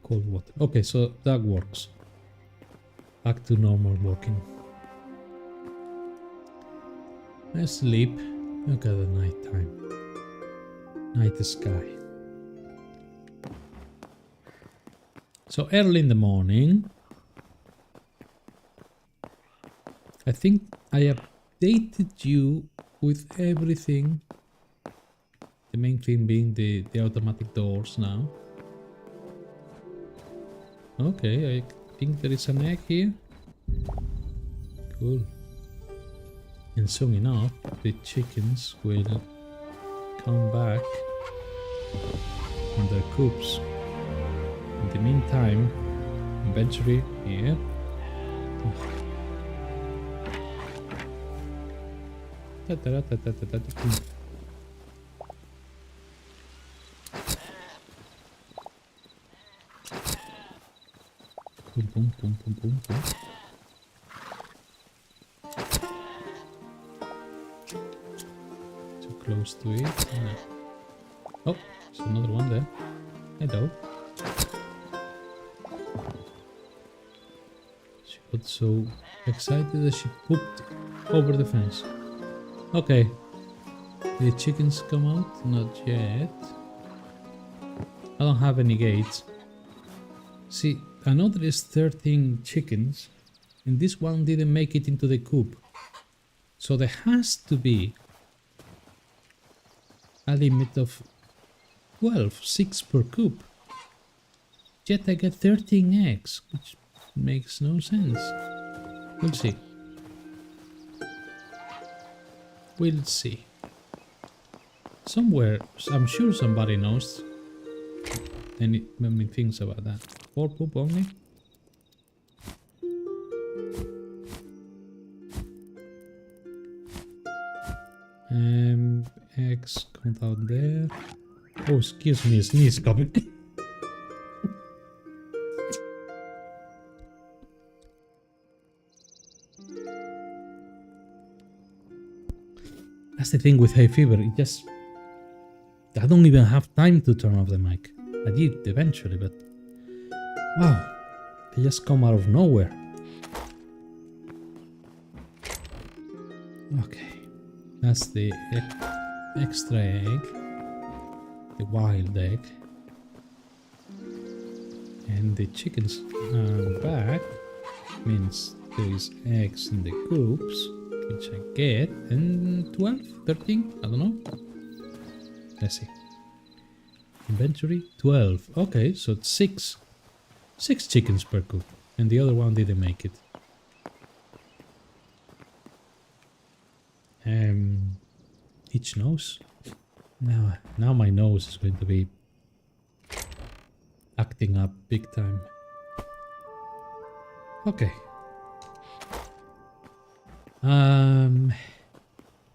Cold water. Okay, so that works. Back to normal working. Let's sleep. Look at the night time. Night sky. So early in the morning, I think I updated you with everything. The main thing being the automatic doors now. Okay, I think there is an egg here. Cool. And soon enough, the chickens will come back on their coops. In the meantime, inventory here. Boom, boom, boom, boom, boom, boom. Too close to it. No. Oh, there's another one there. Hello. She got so excited that she pooped over the fence. Okay. Did the chickens come out? Not yet. I don't have any gates. See, I know there is 13 chickens, and this one didn't make it into the coop. So there has to be a limit of 12, 6 per coop. Yet I get 13 eggs, which makes no sense. We'll see. We'll see. Somewhere, I'm sure somebody knows many things about that. 4 poop only? Eggs come out there. Oh, excuse me, a sneeze coming. That's the thing with hay fever. It just... I don't even have time to turn off the mic. I did eventually, but... Wow. They just come out of nowhere. Okay. That's the extra egg. The wild egg. And the chickens are back. Means there is eggs in the coops, which I get. And 12, 13, I don't know. Let's see. Inventory 12. Okay, so it's 6 chickens per coop, and the other one didn't make it. Each nose. Now my nose is going to be acting up big time. Okay.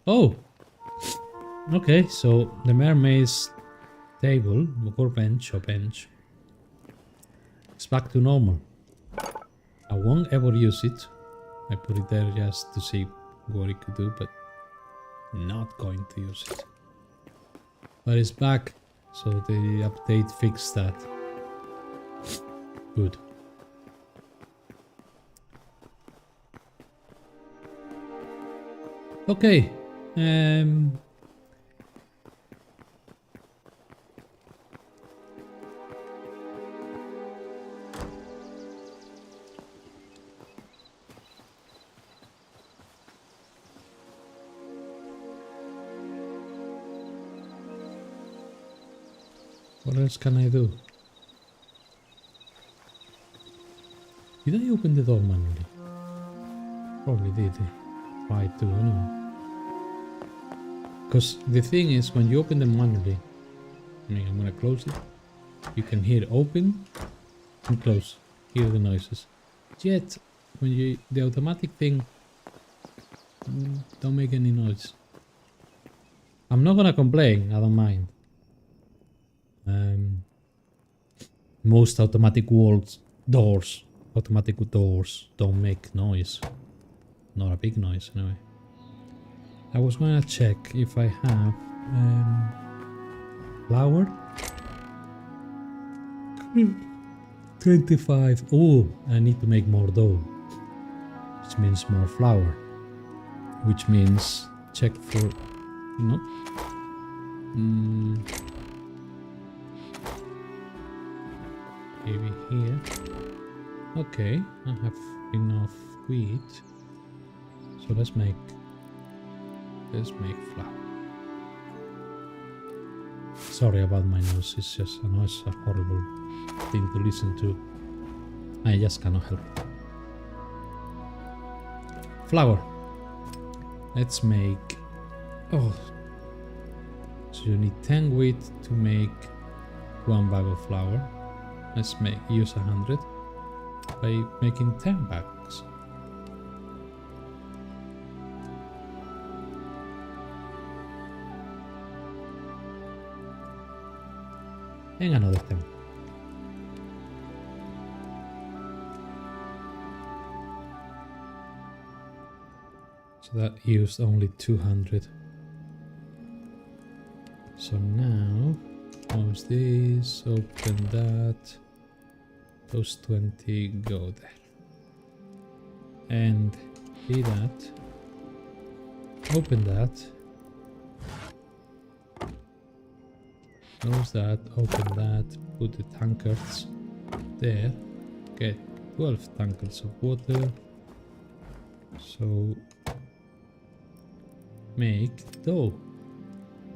Oh. Okay, so the mermaid's table or bench it's back to normal. I won't ever use it. I put it there just to see what it could do, but not going to use it. But it's back, so the update fixed that. Good. Okay. What else can I do? Did I open the door manually? Probably did. Try to anyway. Because the thing is, when you open them manually, I mean, I'm gonna close it. You can hear open and close. Hear the noises. Yet, when the automatic thing don't make any noise. I'm not gonna complain. I don't mind. Most automatic automatic doors don't make noise. Not a big noise anyway. I was gonna check if I have flour. 25. Oh, I need to make more dough, which means more flour, which means check for maybe here. Okay, I have enough wheat, so let's make flour. Sorry about my nose, it's just, I know it's a horrible thing to listen to. I just cannot help it. Flour. Let's make... Oh. So you need 10 wheat to make 1 bag of flour. Let's use 100 by making 10 bags. And another 10. So that used only 200. So now, close this, open that. Those 20 go there. And see that. Open that. Close that, open that, put the tankards there, get 12 tankards of water, so make dough.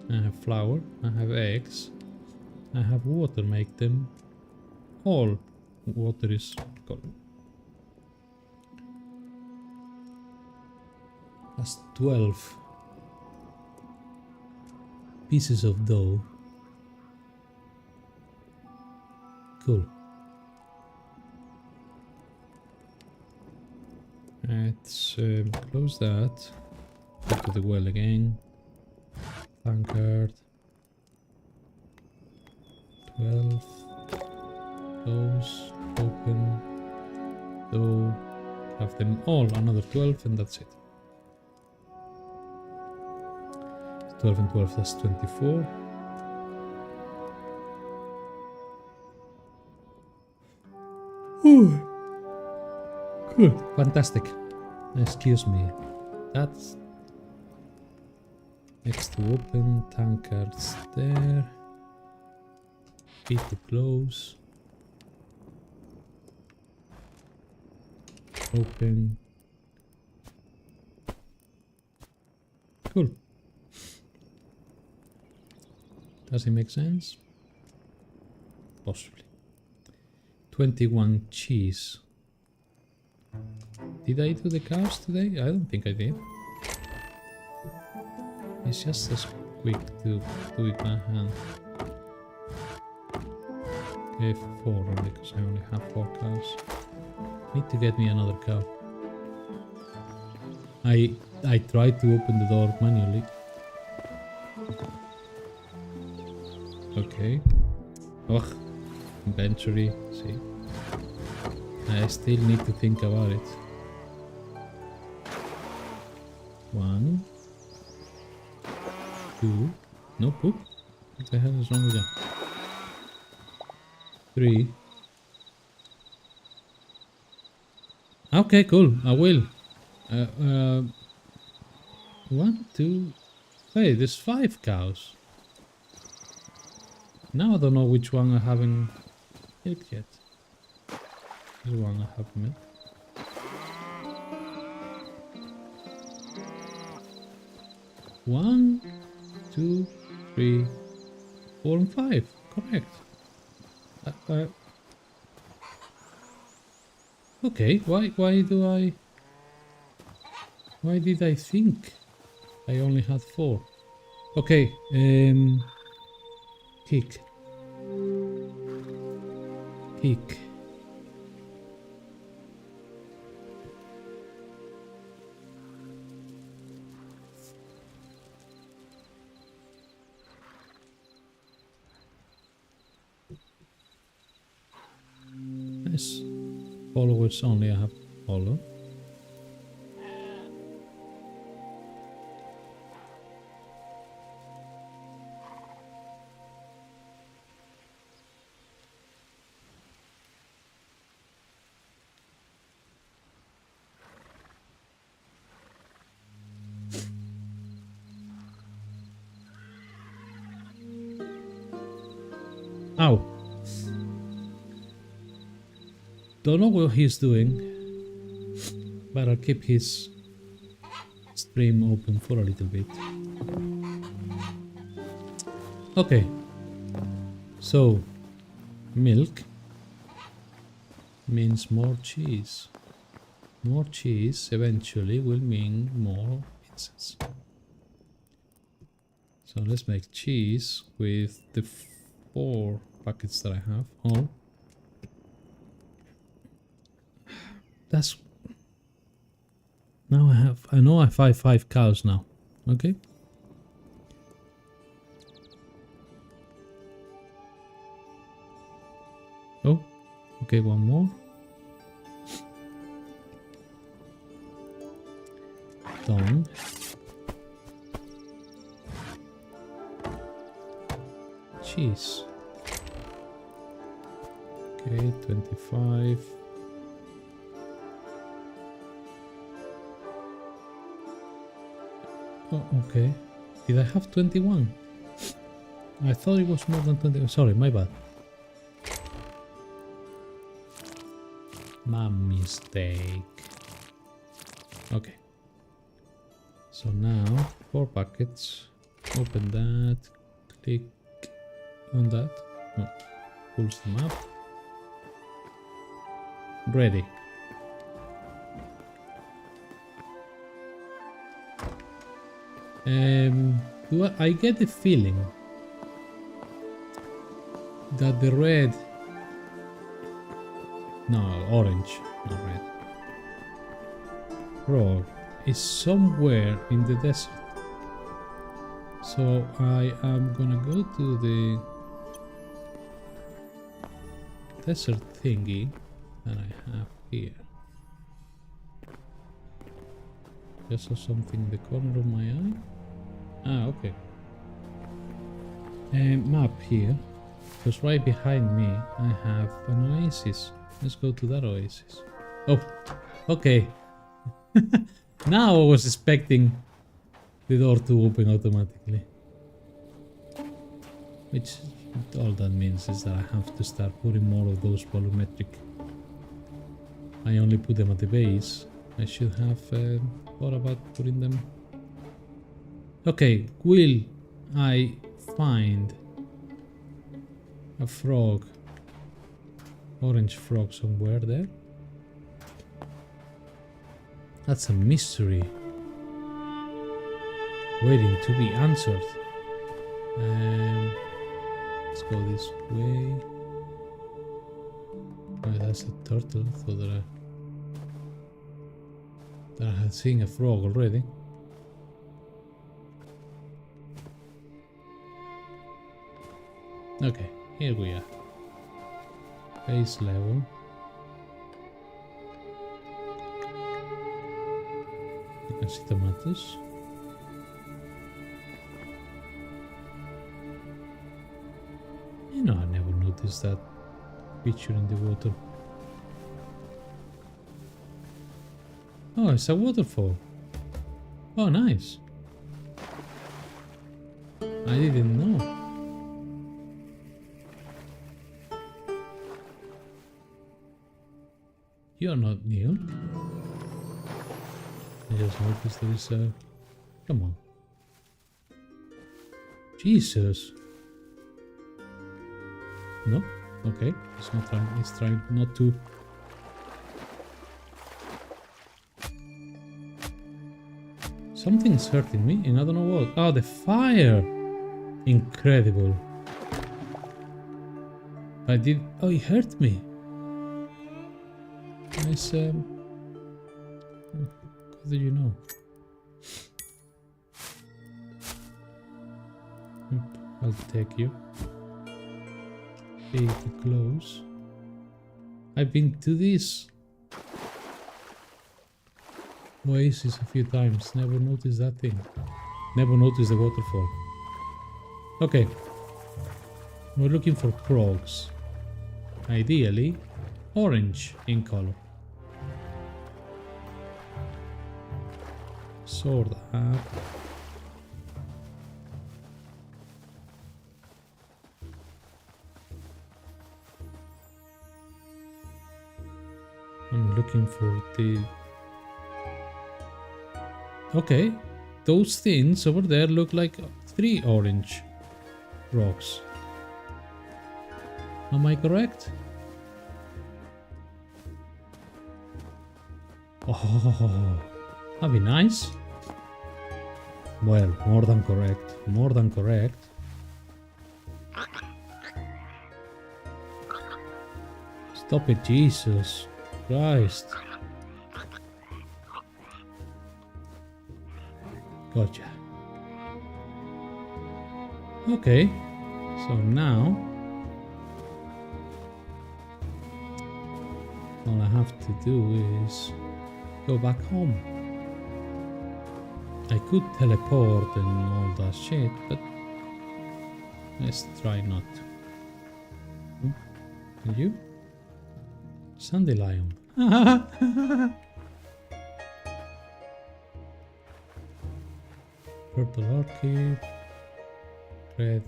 I have flour, I have eggs, I have water, make them all. Water is gone. That's 12 pieces of dough. Cool. Let's close that. Go to the well again. Tankard. 12. Those. Open. Dough. Have them all. Another 12 and that's it. 12 and 12, that's 24. Ooh. Good, fantastic. Excuse me. That's next to open, tankards there. B to close. Open. Cool. Does it make sense? Possibly. 21 cheese. Did I do the cows today? I don't think I did. It's just as quick to do it by hand. Okay, 4 only because I only have 4 cows. Need to get me another cow. I tried to open the door manually. Okay. Ugh. Inventory. See. I still need to think about it. 1, 2. No poop. What the hell is wrong with that? 3. Okay, cool. I will. 1, 2. Hey, there's 5 cows. Now I don't know which one I haven't milked yet. This one I haven't milked. 1, 2, 3, 4, and 5. Correct. Okay, why did I think I only had 4? Okay, kick. Nice. Followers only, I have follow. Ow. Don't know what he's doing, but I'll keep his stream open for a little bit. Okay, so milk means more cheese. More cheese eventually will mean more pizzas. So let's make cheese with the 4 packets that I have. Oh. That's now I know I have 5 cows now. Okay. Oh, okay, one more. Done. Cheese. Okay, 25. Oh, okay. Did I have 21? I thought it was more than 20. Sorry, my bad. My mistake. Okay. So now 4 packets. Open that. Click on that. Oh, pulls them up. Ready. I get the feeling that the red, no, orange, not red, roar is somewhere in the desert. So I am gonna go to the desert thingy that I have here. Just saw something in the corner of my eye. Ah, okay. map here, because right behind me I have an oasis. Let's go to that oasis. Oh, okay. Now I was expecting the door to open automatically. Which all that means is that I have to start putting more of those volumetric. I only put them at the base. I should have thought about putting them. Okay, will I find a frog? Orange frog somewhere there? That's a mystery waiting to be answered. Let's go this way. Oh, that's a turtle. Thought that I had seen a frog already. Okay, here we are. Base level. You can see tomatoes. You know, I never noticed that feature in the water. Oh, it's a waterfall. Oh, nice. I didn't know. You're not new. I just noticed there is a... Come on. Jesus. No? Okay. It's not trying. It's trying not to... Something's hurting me and I don't know what. Oh, the fire! Incredible. I did... Oh, it hurt me. Nice, how do you know? I'll take you. Big to close. I've been to this oasis a few times. Never noticed that thing. Never noticed the waterfall. Okay. We're looking for frogs. Ideally, orange in color. Sword up. I'm looking for the... Okay, those things over there look like 3 orange rocks. Am I correct? Oh, that'd be nice. Well, more than correct. More than correct. Stop it, Jesus Christ. Gotcha. Okay, so now all I have to do is go back home. I could teleport and all that shit, but let's try not to. And you? Dandelion. Purple orchid. Red.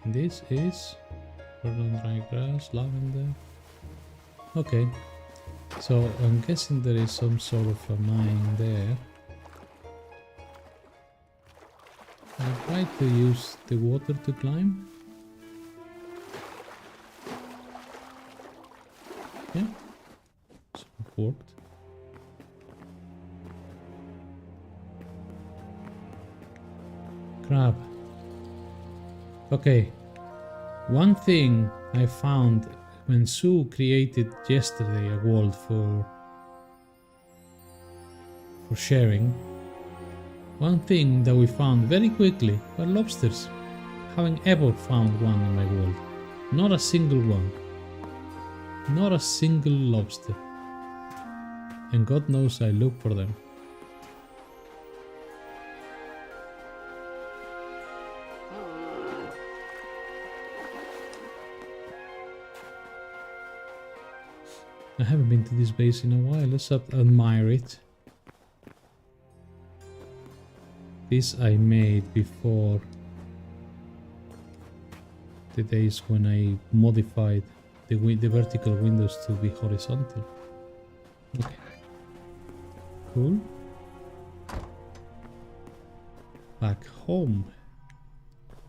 And this is purple dry grass, lavender. Okay. So I'm guessing there is some sort of a mine there. I tried to use the water to climb. Yeah, so it worked. Crab. Okay, one thing I found when Sue created yesterday a world for sharing. One thing that we found very quickly were lobsters. Haven't ever found one in my world. Not a single one. Not a single lobster. And God knows I look for them. I haven't been to this base in a while. Let's admire it. This I made before the days when I modified the vertical windows to be horizontal. Okay. Cool. Back home.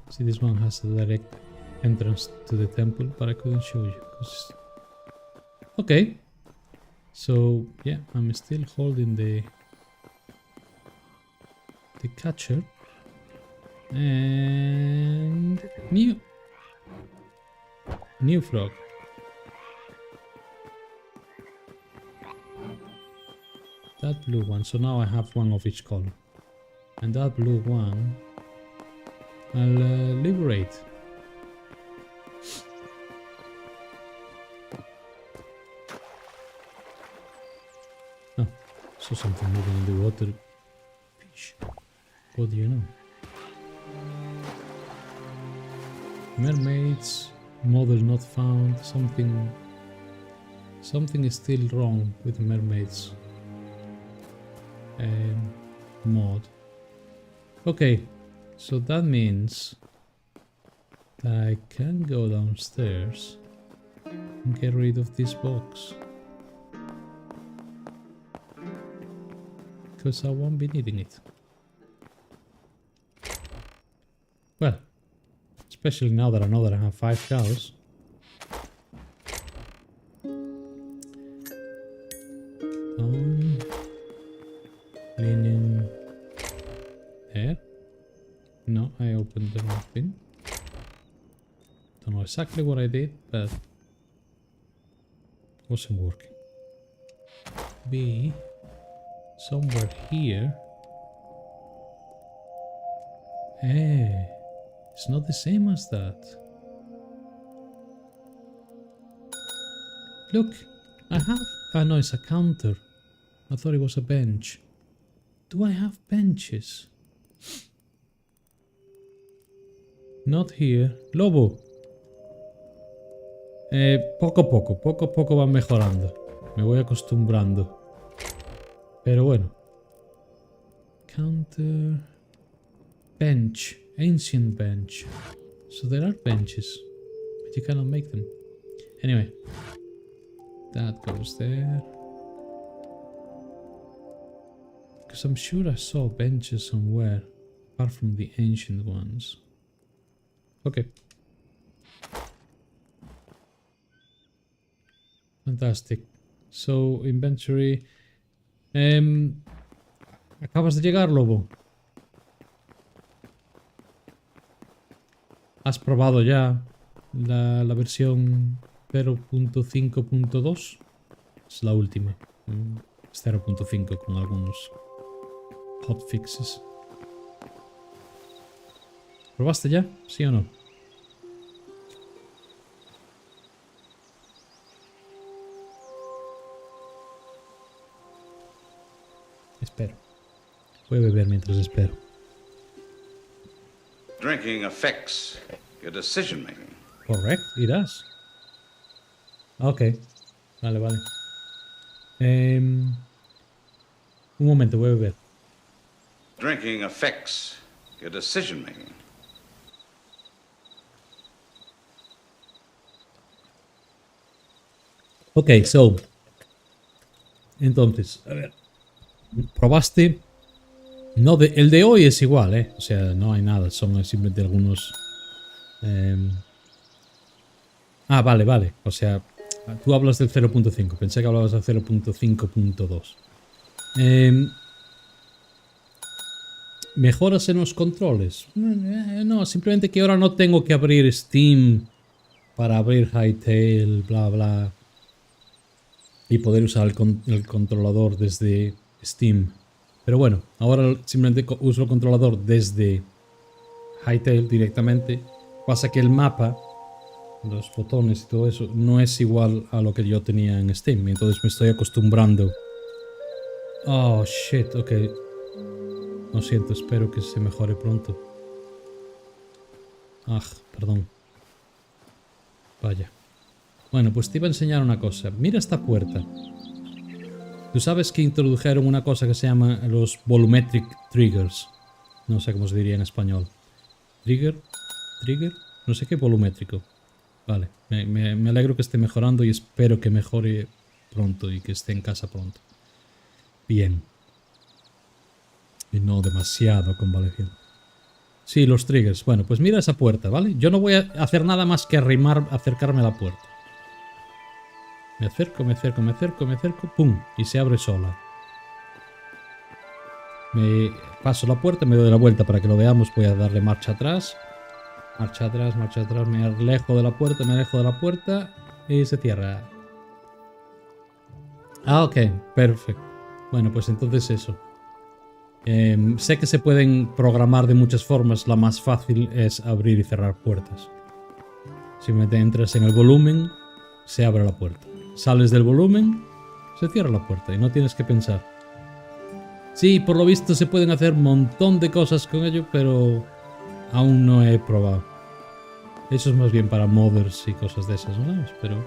See, this one has a direct entrance to the temple, but I couldn't show you. Okay. So, yeah, I'm still holding the catcher. And new frog. That blue one. So now I have one of each color. And that blue one I'll liberate. Oh, saw something moving in the water. Fish. What do you know? Mermaids. Model not found. Something is still wrong with the mermaids. Mod. Okay, so that means that I can go downstairs and get rid of this box. Because I won't be needing it. Well, especially now that I know that I have 5 cows. Linen there. No, I opened the wrong thing. Don't know exactly what I did, but it wasn't working. Be somewhere here. Hey, it's not the same as that. Look, I have. Ah, no, it's a counter. I thought it was a bench. Do I have benches? Not here. Lobo. Poco a poco van mejorando. Me voy acostumbrando. Pero bueno. Counter. Bench. Ancient bench. So there are benches. But you cannot make them. Anyway. That goes there. Because I'm sure I saw benches somewhere. Apart from the ancient ones. Okay. Fantastic. So, inventory. ¿Acabas de llegar, Lobo? ¿Has probado ya la versión 0.5.2? Es la última. Es 0.5 con algunos hotfixes. ¿Probaste ya? ¿Sí o no? Espero. Voy a beber mientras espero. Drinking affects your decision making. Correct, it does. Ok. Vale, vale. Un momento, voy a beber. Drinking affects your decision making. Ok, so. Entonces, a ver. ¿Probaste? No, el de hoy es igual, ¿eh? O sea, no hay nada. Son simplemente algunos... Ah, vale, vale. O sea, tú hablas del 0.5. Pensé que hablabas del 0.5.2. ¿Mejoras en los controles? No, simplemente que ahora no tengo que abrir Steam para abrir Hytale, bla, bla. Y poder usar el controlador desde Steam. Pero bueno, ahora simplemente uso el controlador desde Hytale directamente. Pasa que el mapa, los botones y todo eso, no es igual a lo que yo tenía en Steam. Entonces me estoy acostumbrando. Oh, shit, ok. Lo siento, espero que se mejore pronto. Ah, perdón. Vaya. Bueno, pues te iba a enseñar una cosa. Mira esta puerta. Tú sabes que introdujeron una cosa que se llama los volumetric triggers. No sé cómo se diría en español. Trigger, no sé qué volumétrico. Vale, me alegro que esté mejorando y espero que mejore pronto y que esté en casa pronto. Bien. Y no demasiado convaleciente. Sí, los triggers. Bueno, pues mira esa puerta, ¿vale? Yo no voy a hacer nada más que acercarme a la puerta. Me acerco, me acerco, me acerco, me acerco. ¡Pum! Y se abre sola. Me paso la puerta, me doy la vuelta para que lo veamos. Voy a darle marcha atrás. Marcha atrás, marcha atrás. Me alejo de la puerta, me alejo de la puerta. Y se cierra. Ah, ok. Perfecto. Bueno, pues entonces eso. Sé que se pueden programar de muchas formas. La más fácil es abrir y cerrar puertas. Simplemente entras en el volumen, se abre la puerta. Sales del volumen, se cierra la puerta y no tienes que pensar. Sí, por lo visto se pueden hacer un montón de cosas con ello, pero aún no he probado. Eso es más bien para modders y cosas de esas, ¿no? Pero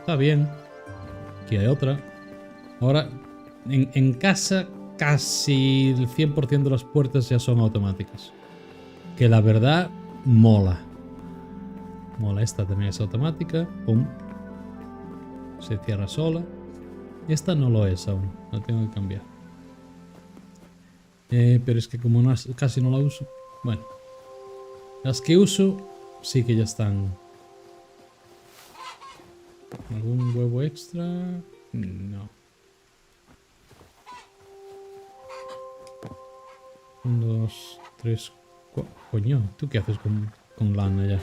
está bien. Aquí hay otra. Ahora, en casa casi el 100% de las puertas ya son automáticas. Que la verdad, mola. Mola, esta también es automática. Pum. Se cierra sola. Esta no lo es aún. La tengo que cambiar. Pero es que como casi no la uso. Bueno. Las que uso sí que ya están. ¿Algún huevo extra? No. 1, 2, 3, 4. Coño, ¿tú qué haces con lana ya?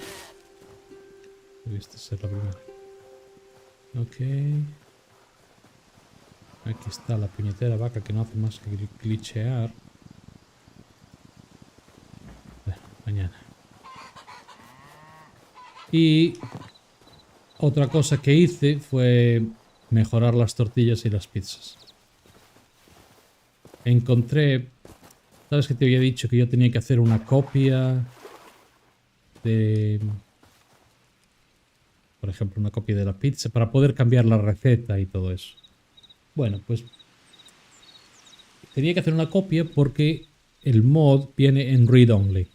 Debiste ser la primera. Ok. Aquí está la puñetera vaca que no hace más que glitchear. Bueno, mañana. Y otra cosa que hice fue mejorar las tortillas y las pizzas. Encontré... ¿Sabes que te había dicho que yo tenía que hacer una copia de... Por ejemplo, una copia de la pizza para poder cambiar la receta y todo eso? Bueno, pues tenía que hacer una copia porque el mod viene en read-only.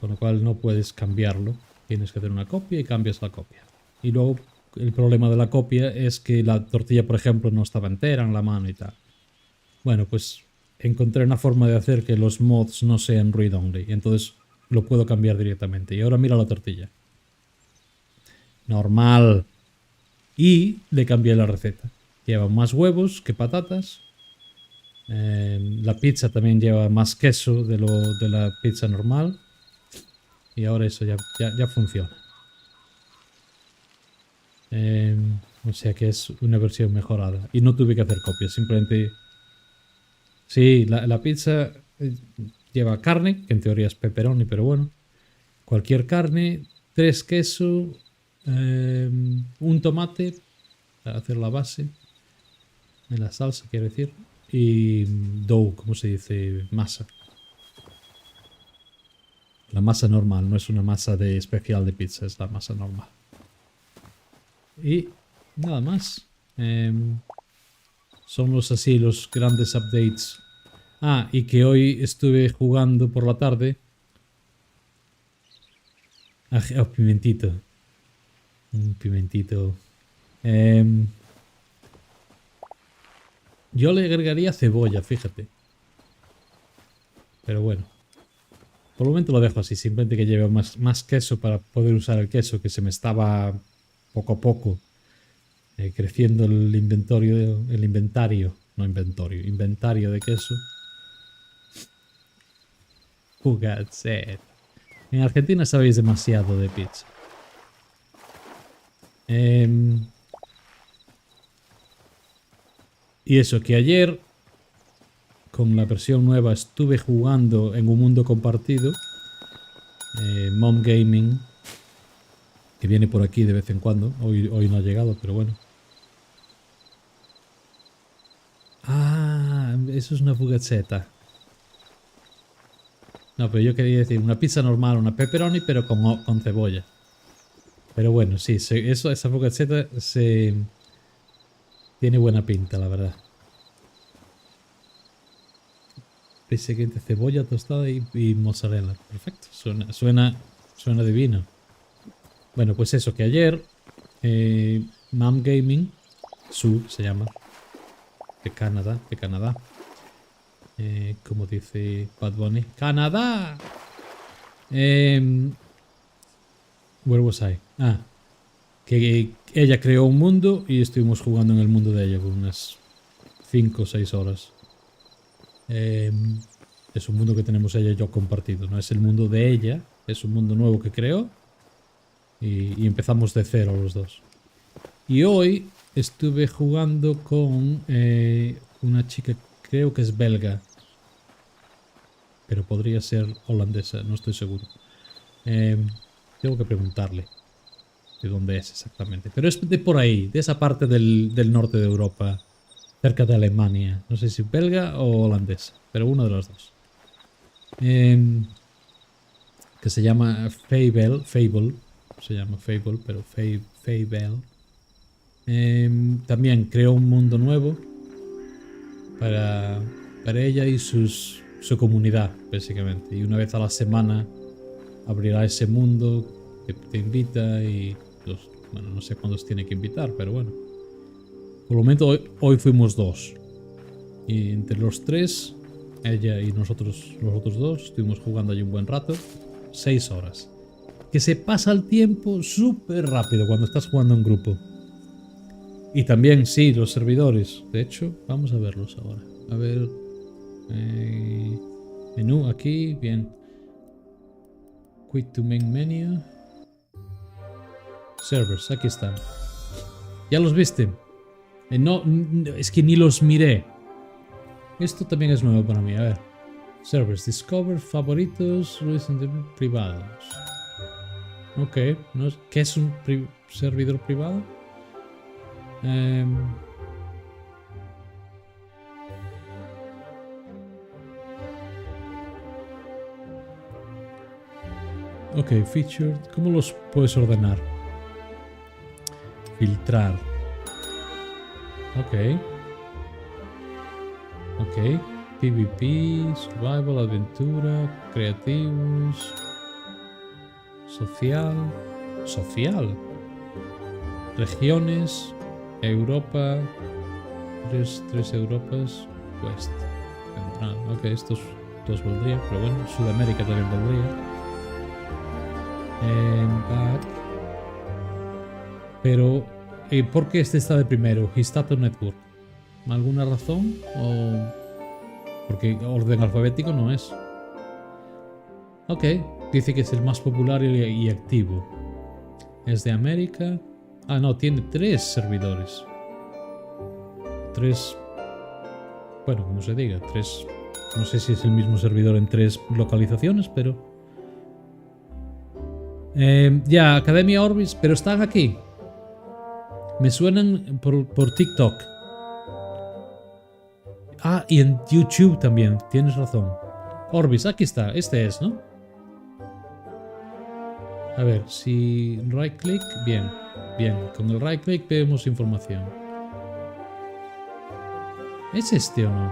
Con lo cual no puedes cambiarlo. Tienes que hacer una copia y cambias la copia. Y luego el problema de la copia es que la tortilla, por ejemplo, no estaba entera en la mano y tal. Bueno, pues encontré una forma de hacer que los mods no sean read-only. Y entonces lo puedo cambiar directamente. Y ahora mira la tortilla. Normal. Y le cambié la receta. Lleva más huevos que patatas. La pizza también lleva más queso de la pizza normal. Y ahora eso ya funciona. O sea que es una versión mejorada. Y no tuve que hacer copias, simplemente... Sí, la pizza lleva carne, que en teoría es pepperoni, pero bueno. Cualquier carne, 3 quesos, un tomate para hacer la base. En la salsa, quiero decir. Y dough, ¿cómo se dice? Masa. La masa normal, no es una masa especial de pizza, es la masa normal. Y nada más. Son los grandes updates. Ah, y que hoy estuve jugando por la tarde a pimentito. Un pimentito. Yo le agregaría cebolla, fíjate. Pero bueno. Por el momento lo dejo así, simplemente que lleve más queso para poder usar el queso, que se me estaba poco a poco creciendo el inventario de queso. Jugadset. En Argentina sabéis demasiado de pizza. Y eso, que ayer con la versión nueva estuve jugando en un mundo compartido. Mom Gaming, que viene por aquí de vez en cuando. Hoy no ha llegado, pero bueno. Ah, eso es una fugazzetta. No, pero yo quería decir una pizza normal, una pepperoni, pero con cebolla. Pero bueno, sí, esa focaccia tiene buena pinta, la verdad. Siguiente, cebolla tostada y mozzarella. Perfecto, suena divino. Bueno, pues eso, que ayer Mam Gaming, se llama, de Canadá. Como dice Bad Bunny, ¡Canadá! Where was I? Que ella creó un mundo y estuvimos jugando en el mundo de ella por unas 5 o 6 horas. Es un mundo que tenemos ella y yo compartido, no es el mundo de ella, es un mundo nuevo que creó y empezamos de cero los dos. Y hoy estuve jugando con una chica, creo que es belga, pero podría ser holandesa, no estoy seguro. Tengo que preguntarle de dónde es exactamente, pero es de por ahí, de esa parte del norte de Europa, cerca de Alemania. No sé si belga o holandesa, pero uno de los dos. Que se llama Fable, se llama Fable, pero Fable. También creó un mundo nuevo para ella y su comunidad, básicamente. Y una vez a la semana abrirá ese mundo que te invita y bueno, no sé cuántos tiene que invitar, pero bueno. Por lo menos hoy fuimos 2. Y entre los 3, ella y nosotros, los otros 2, estuvimos jugando allí un buen rato. 6 horas. Que se pasa el tiempo súper rápido cuando estás jugando en grupo. Y también, sí, los servidores. De hecho, vamos a verlos ahora. A ver. Menú aquí, bien. Quit to main menu. Servers, aquí están. ¿Ya los viste? No, es que ni los miré. Esto también es nuevo para mí, a ver. Servers, discover, favoritos, privados. Ok, ¿qué es un servidor privado? Ok, featured. ¿Cómo los puedes ordenar? Filtrar. Ok. Ok. PvP, Survival, Aventura, Creativos, Social. Social. Regiones. Europa. Tres Europas. West. Central. Ok, estos dos valdrían, pero bueno, Sudamérica también valdría. Back. Pero, ¿por qué este está de primero? Hytale Network. ¿Alguna razón? ¿O porque orden alfabético no es? Ok, dice que es el más popular y activo. Es de América. Ah, no, tiene 3 servidores. 3. Bueno, como se diga, 3. No sé si es el mismo servidor en 3 localizaciones, pero. Ya, Academia Orbis, pero están aquí. Me suenan por TikTok. Ah, y en YouTube también, tienes razón. Orbis, aquí está, este es, ¿no? A ver, si right click, bien, bien. Con el right click vemos información. ¿Es este o no?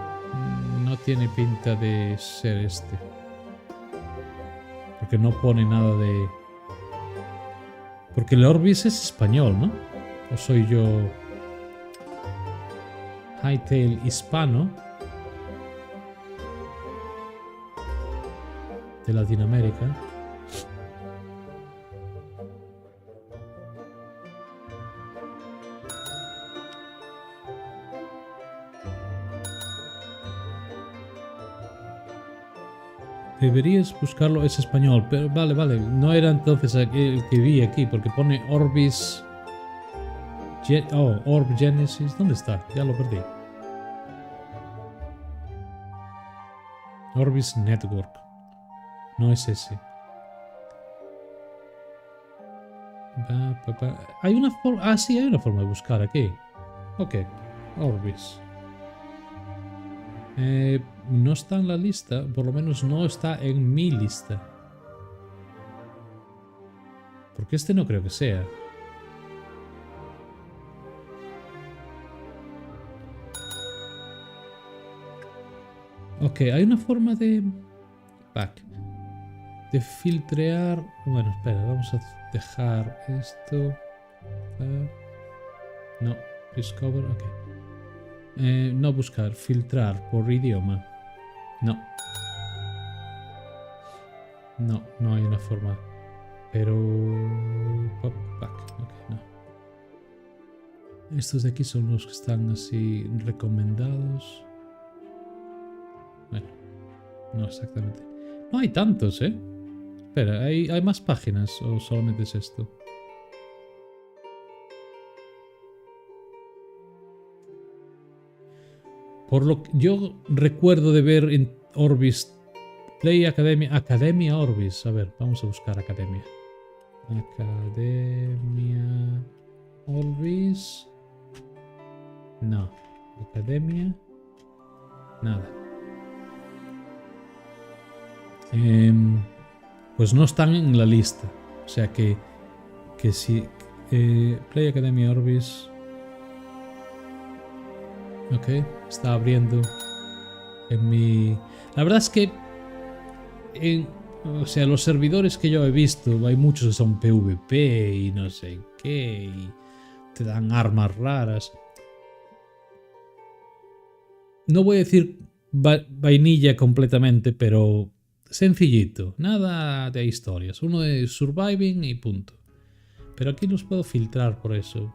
No tiene pinta de ser este. Porque no pone nada de... Porque el Orbis es español, ¿no? ¿O soy yo Hytale hispano de Latinoamérica? Deberías buscarlo, es español, pero vale, no era entonces el que vi aquí, porque pone Orbis... Orb Genesis, ¿dónde está? Ya lo perdí. Orbis Network. No es ese. Hay una forma... Ah, sí, hay una forma de buscar aquí. Ok, Orbis. No está en la lista, por lo menos no está en mi lista. Porque este no creo que sea. Ok, hay una forma de... Back. De filtrear... Bueno, espera, vamos a dejar esto... No, discover, ok. No buscar, filtrar por idioma. No. No, no hay una forma. Pero... Pop back, ok, no. Estos de aquí son los que están así recomendados. Bueno, no exactamente. No hay tantos, ¿eh? Espera, ¿hay más páginas o solamente es esto? Por lo que yo recuerdo de ver en Orbis Play Academia. Academia Orbis. A ver, vamos a buscar Academia. Academia Orbis. No. Academia. Nada. Pues no están en la lista. O sea que si Play Academia Orbis. Ok, está abriendo en mi... La verdad es que o sea, los servidores que yo he visto, hay muchos que son PvP y no sé qué, y te dan armas raras. No voy a decir vainilla completamente, pero sencillito, nada de historias, uno de surviving y punto. Pero aquí los puedo filtrar por eso.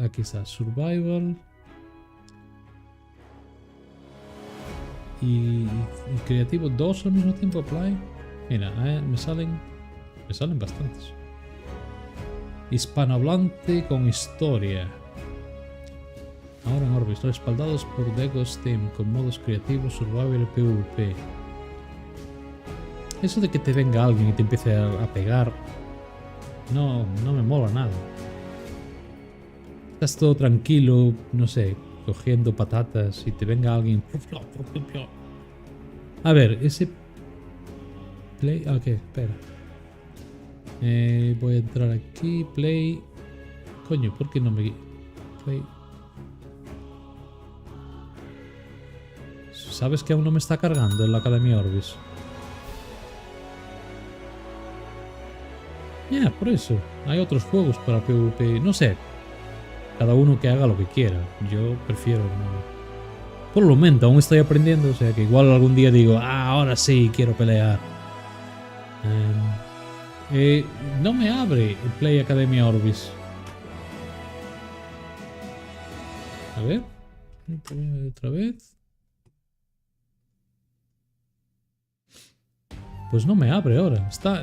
Aquí está, survival. Y creativo 2 al mismo tiempo apply. Mira, me salen bastantes. Hispanohablante con historia. Ahora en Orbis, respaldados por The Ghost Team con modos creativos, survival y PvP. Eso de que te venga alguien y te empiece a pegar, no me mola nada. Estás todo tranquilo, no sé, cogiendo patatas y te venga alguien. A ver, ese play. Ok, espera. Voy a entrar aquí. Play. Coño, ¿por qué no me. Play. ¿Sabes que aún no me está cargando en la Academia Orbis? Ya, por eso. Hay otros juegos para PvP. No sé. Cada uno que haga lo que quiera. Yo prefiero no. Por lo menos, aún estoy aprendiendo. O sea que igual algún día digo, ahora sí, quiero pelear. No me abre el Play Academia Orbis. A ver. Otra vez. Pues no me abre ahora. Está.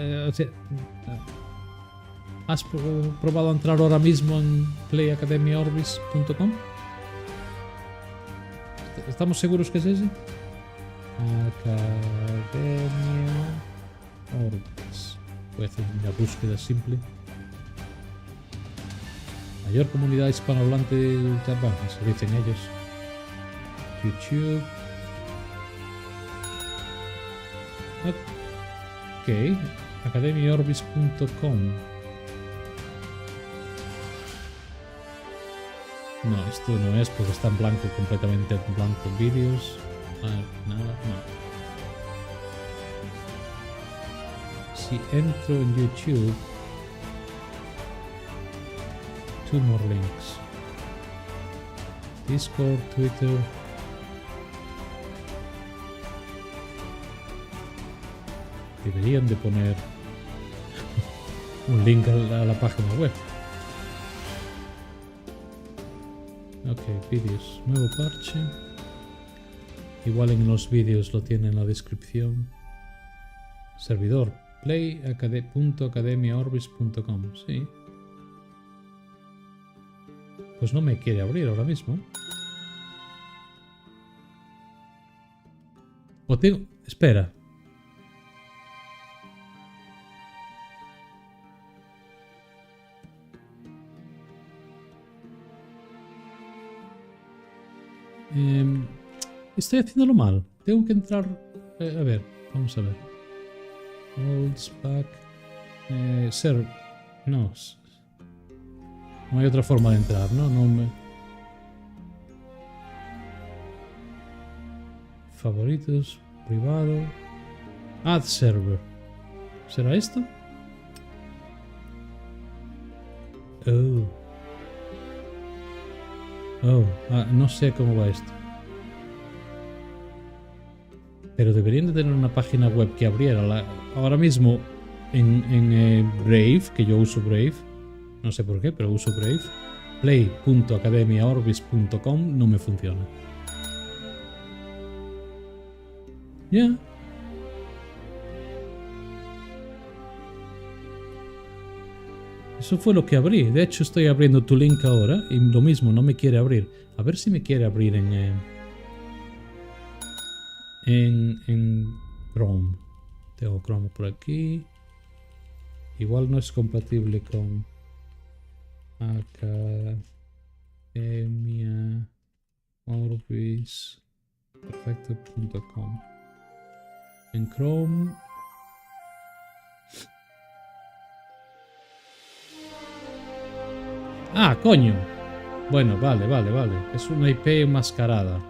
¿Has probado a entrar ahora mismo en playacademiaorbis.com? ¿Estamos seguros que es ese? Academia Orbis. Voy a hacer una búsqueda simple. Mayor comunidad hispanohablante de Japón, eso dicen ellos. YouTube. Ok. academiaorbis.com. No, esto no es porque está en blanco, completamente en blanco. Vídeos. Nada, no. Si entro en YouTube. Two more links. Discord, Twitter. Deberían de poner un link a la página web. Ok, vídeos. Nuevo parche. Igual en los vídeos lo tiene en la descripción. Servidor. play.academiaorbis.com. Sí. Pues no me quiere abrir ahora mismo. O tengo... Espera. Estoy haciéndolo mal. Tengo que entrar... a ver, vamos a ver. Holds back. No. No hay otra forma de entrar, ¿no? No me... Favoritos, privado. Add server. ¿Será esto? Oh. Oh, no sé cómo va esto. Pero deberían de tener una página web que abriera. Ahora mismo en Brave, que yo uso Brave, no sé por qué, pero uso Brave, play.academiaorbis.com no me funciona. Ya. Eso fue lo que abrí. De hecho, estoy abriendo tu link ahora y lo mismo, no me quiere abrir. A ver si me quiere abrir en Chrome. Tengo Chrome por aquí. Igual no es compatible con academiaorbis.perfecto.com. En Chrome. Ah, coño. Bueno, vale. Es una IP enmascarada.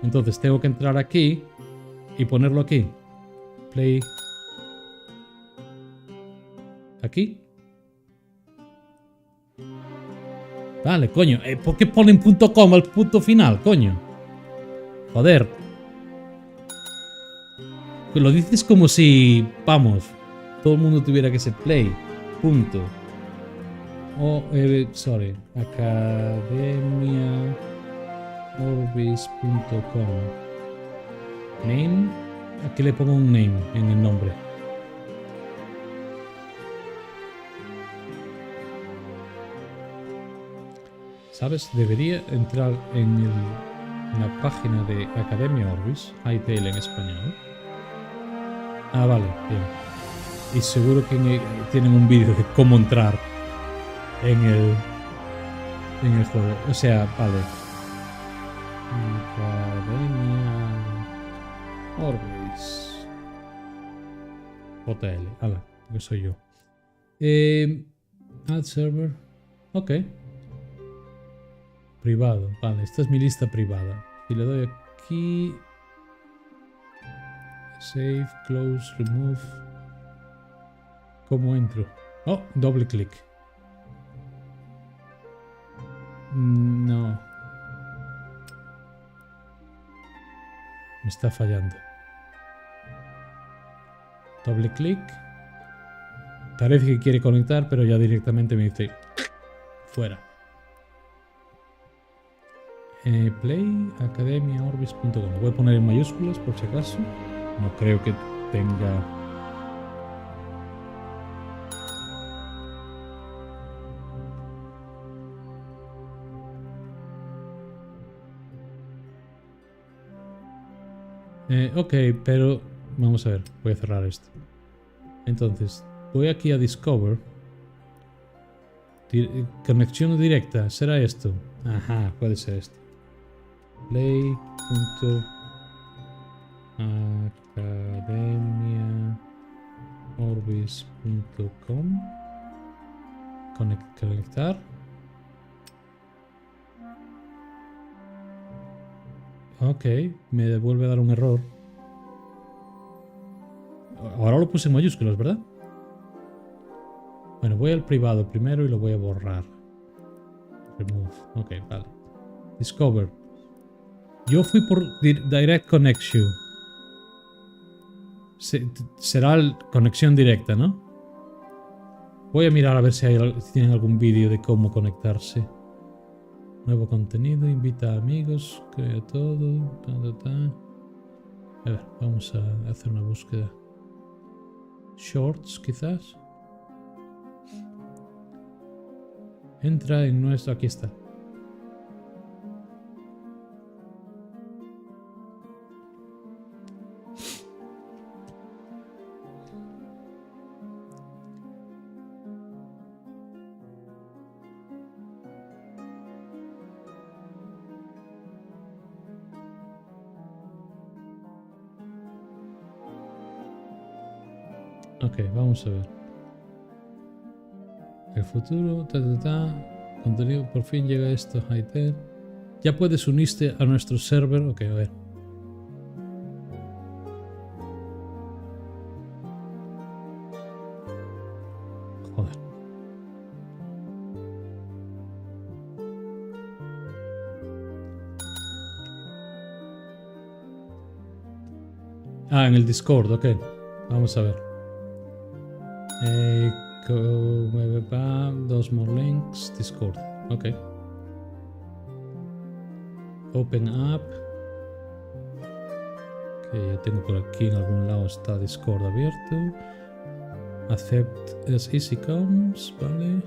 Entonces tengo que entrar aquí y ponerlo aquí. Play. Aquí. Vale, coño. ¿Por qué ponen .com al punto final, coño? Joder. Pues lo dices como si, vamos, todo el mundo tuviera que ser play. Punto. Sorry. academiaorbis.com. Name. Aquí le pongo un name en el nombre. ¿Sabes? Debería entrar en la página de Academia Orbis, Hytale en español. Ah, vale, bien. Y seguro que tienen un vídeo de cómo entrar en el juego. O sea, vale. Academia Orbis. JL. Hala, que soy yo. Add server. Ok. Privado. Vale, esta es mi lista privada. Si le doy aquí... Save, close, remove. ¿Cómo entro? Oh, doble clic. No. Me está fallando. Doble clic. Parece que quiere conectar, pero ya directamente me dice fuera. Play academiaorbis.com. Lo voy a poner en mayúsculas por si acaso. No creo que tenga... ok, pero vamos a ver. Voy a cerrar esto. Entonces, voy aquí a Discover. Conexión directa. ¿Será esto? Ajá, puede ser esto. Play.academiaorbis.com. Conectar. Ok, me vuelve a dar un error. Ahora lo puse en mayúsculas, ¿verdad? Bueno, voy al privado primero y lo voy a borrar. Remove. Ok, vale. Discover. Yo fui por Direct Connection. Será conexión directa, ¿no? Voy a mirar a ver si tienen algún vídeo de cómo conectarse. Nuevo contenido, invita a amigos, crea todo. A ver, vamos a hacer una búsqueda. Shorts, quizás. Entra en nuestro... Aquí está. Ok, vamos a ver. El Futuro, contenido, por fin llega esto, Hytale. Ya puedes unirte a nuestro server. Ok, a ver. Joder. Ah, en el Discord, ok. Vamos a ver. Dos more links. Discord. Ok. Open up. Que ya tengo por aquí en algún lado está Discord abierto. Accept as easy comes. Vale.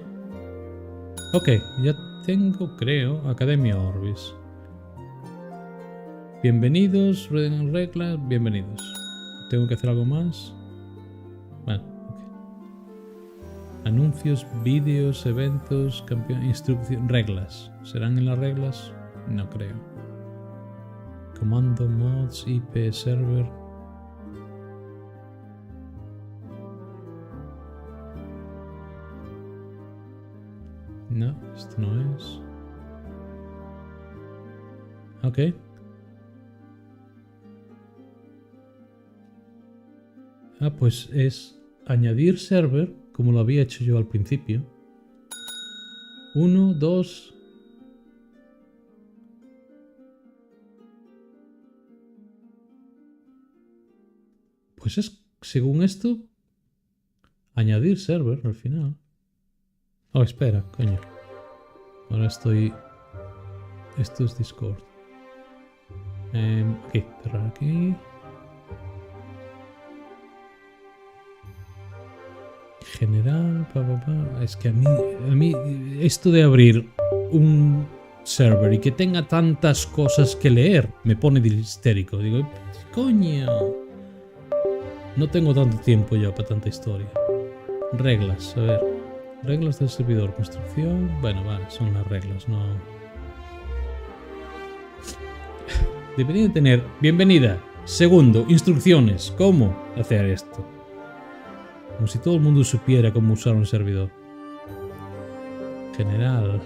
Ok, ya tengo, creo, Academia Orbis. Bienvenidos, reglas, bienvenidos. ¿Tengo que hacer algo más? Bueno, ok. Anuncios, vídeos, eventos, campeón, instrucción, reglas. ¿Serán en las reglas? No creo. Comando, mods, IP, server. No, esto no es. Ok. Ah, pues es añadir server, como lo había hecho yo al principio. 1, 2. Pues es, según esto, añadir server al final. Oh, espera, coño. Ahora estoy... Esto es Discord. Aquí, cerrar aquí. General, Es que a mí esto de abrir un server y que tenga tantas cosas que leer me pone histérico. Digo, coño. No tengo tanto tiempo yo para tanta historia. Reglas, a ver. Reglas del servidor, construcción. Bueno, vale, son las reglas, no. Debería tener bienvenida. Segundo, instrucciones. ¿Cómo hacer esto? Como si todo el mundo supiera cómo usar un servidor. General.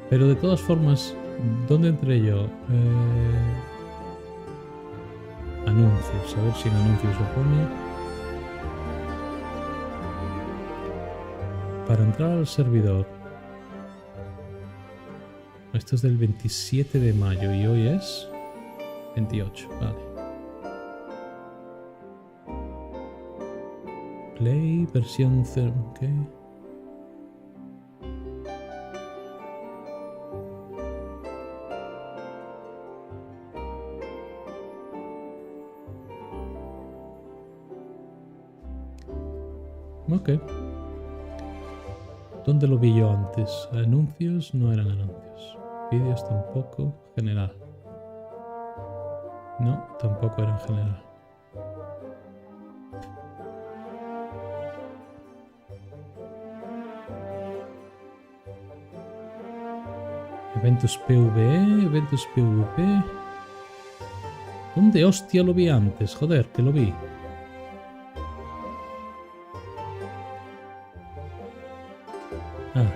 Pero de todas formas, ¿dónde entré yo? Anuncios. A ver si en anuncios lo pone. Para entrar al servidor. Esto es del 27 de mayo y hoy es 28. Vale. Play, versión 0. Ok. Ok. ¿Dónde lo vi yo antes? Anuncios no eran anuncios. Vídeos tampoco. General. No, tampoco eran general. Eventos PvE, eventos PvP. ¿Dónde hostia lo vi antes? Joder, que lo vi. Ah,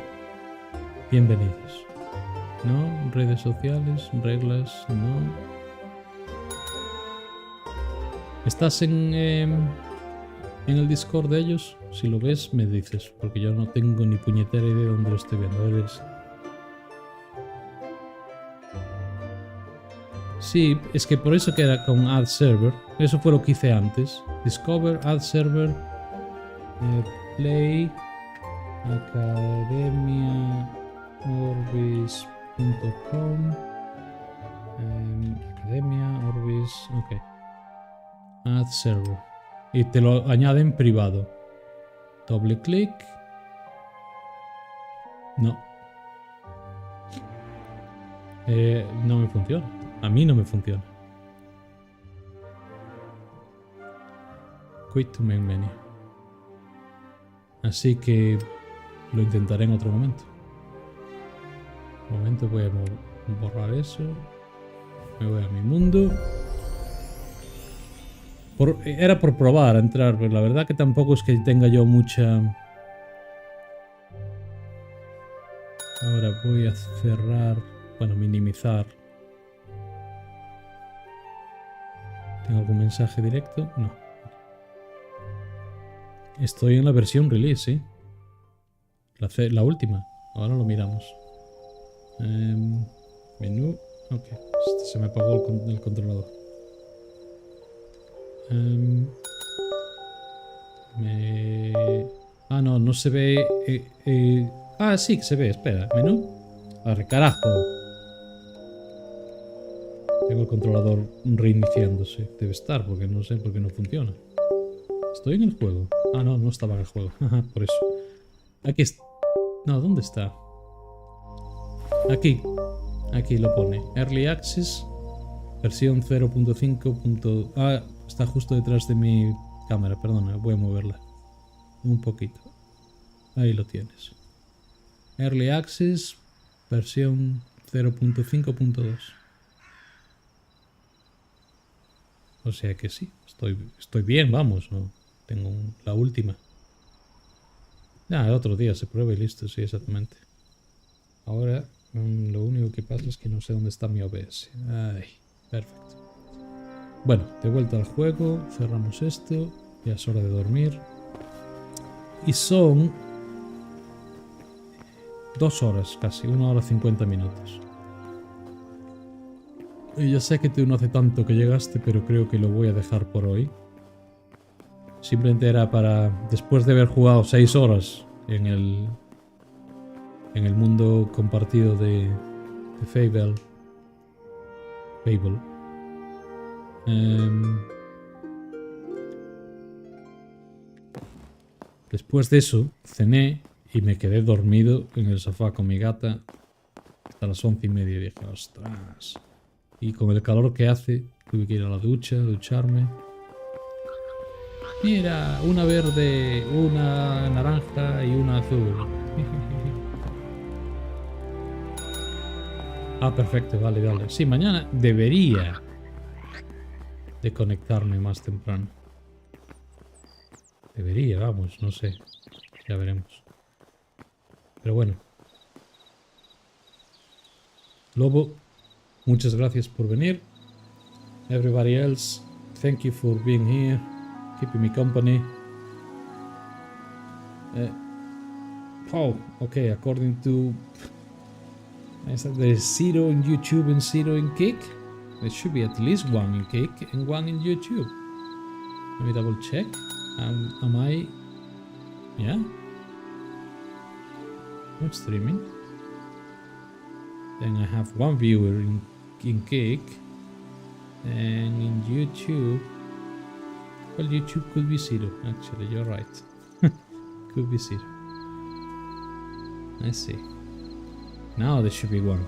bienvenidos. No, redes sociales, reglas, no. ¿Estás en el Discord de ellos? Si lo ves, me dices, porque yo no tengo ni puñetera idea de dónde lo estoy viendo. A ver, sí, es que por eso queda con Add Server. Eso fue lo que hice antes. Discover, Add Server, Play, academiaorbis.com, Academia Orbis, ok. Add Server. Y te lo añade en privado. Doble clic. No. No me funciona. A mí no me funciona. Quit to main menu. Así que lo intentaré en otro momento. Un momento, voy a borrar eso. Me voy a mi mundo. Era por probar a entrar, pero la verdad que tampoco es que tenga yo mucha... Ahora voy a cerrar, bueno, minimizar. ¿Tengo algún mensaje directo? No. Estoy en la versión release, ¿sí? La última. Ahora lo miramos. Menú. Ok. Se me apagó el controlador. Ah, no, no se ve. Ah, sí que se ve. Espera. Menú. Arre, carajo. Tengo el controlador reiniciándose. Debe estar, porque no sé por qué no funciona. Estoy en el juego. Ah, no, no estaba en el juego. Por eso. Aquí está. No, ¿dónde está? Aquí. Aquí lo pone. Early Access. Versión 0.5. Ah, está justo detrás de mi cámara. Perdona, voy a moverla. Un poquito. Ahí lo tienes. Early Access. Versión 0.5.2. O sea que sí. Estoy bien, vamos. ¿No? Tengo la última. El otro día se prueba y listo, sí, exactamente. Ahora, lo único que pasa es que no sé dónde está mi OBS. Ay, perfecto. Bueno, de vuelta al juego, cerramos esto, ya es hora de dormir. Y son 2 horas casi, 1 hora 50 minutos. Y ya sé que tú no hace tanto que llegaste, pero creo que lo voy a dejar por hoy. Simplemente era para, después de haber jugado 6 horas en el mundo compartido de Fable. Después de eso, cené y me quedé dormido en el sofá con mi gata hasta las 11:30 y dije, ostras. Y con el calor que hace, tuve que ir a la ducha, ducharme. Mira, una verde, una naranja y una azul. Ah, perfecto, vale, vale. Sí, mañana debería de conectarme más temprano. Debería, vamos, no sé. Ya veremos. Pero bueno. Lobo, muchas gracias por venir. Everybody else, thank you for being here. Keeping me company. Oh, okay, according to... There's 0 in YouTube and 0 in Kick. There should be at least 1 in Kick and 1 in YouTube. Let me double check. Am I... Yeah? I'm streaming. Then I have 1 viewer in Kick. And in YouTube... Well, YouTube could be 0, actually, you're right. Could be 0. Let's see. Now there should be 1.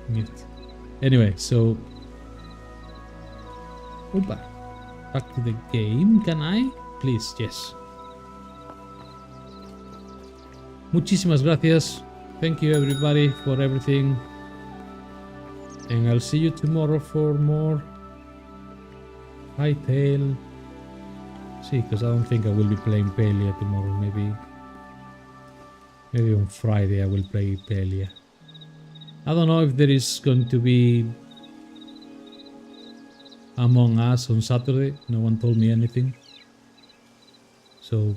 Mute. Anyway, so... Opa. Back to the game, can I? Please, yes. Muchísimas gracias. Thank you everybody for everything. And I'll see you tomorrow for more Hytale. See, because I don't think I will be playing Palia tomorrow. Maybe on Friday I will play Palia. I don't know if there is going to be Among Us on Saturday. No one told me anything. So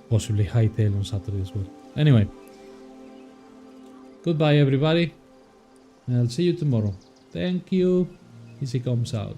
possibly Hytale on Saturday as well. Anyway, goodbye everybody. I'll see you tomorrow. Thank you. Easy comes out.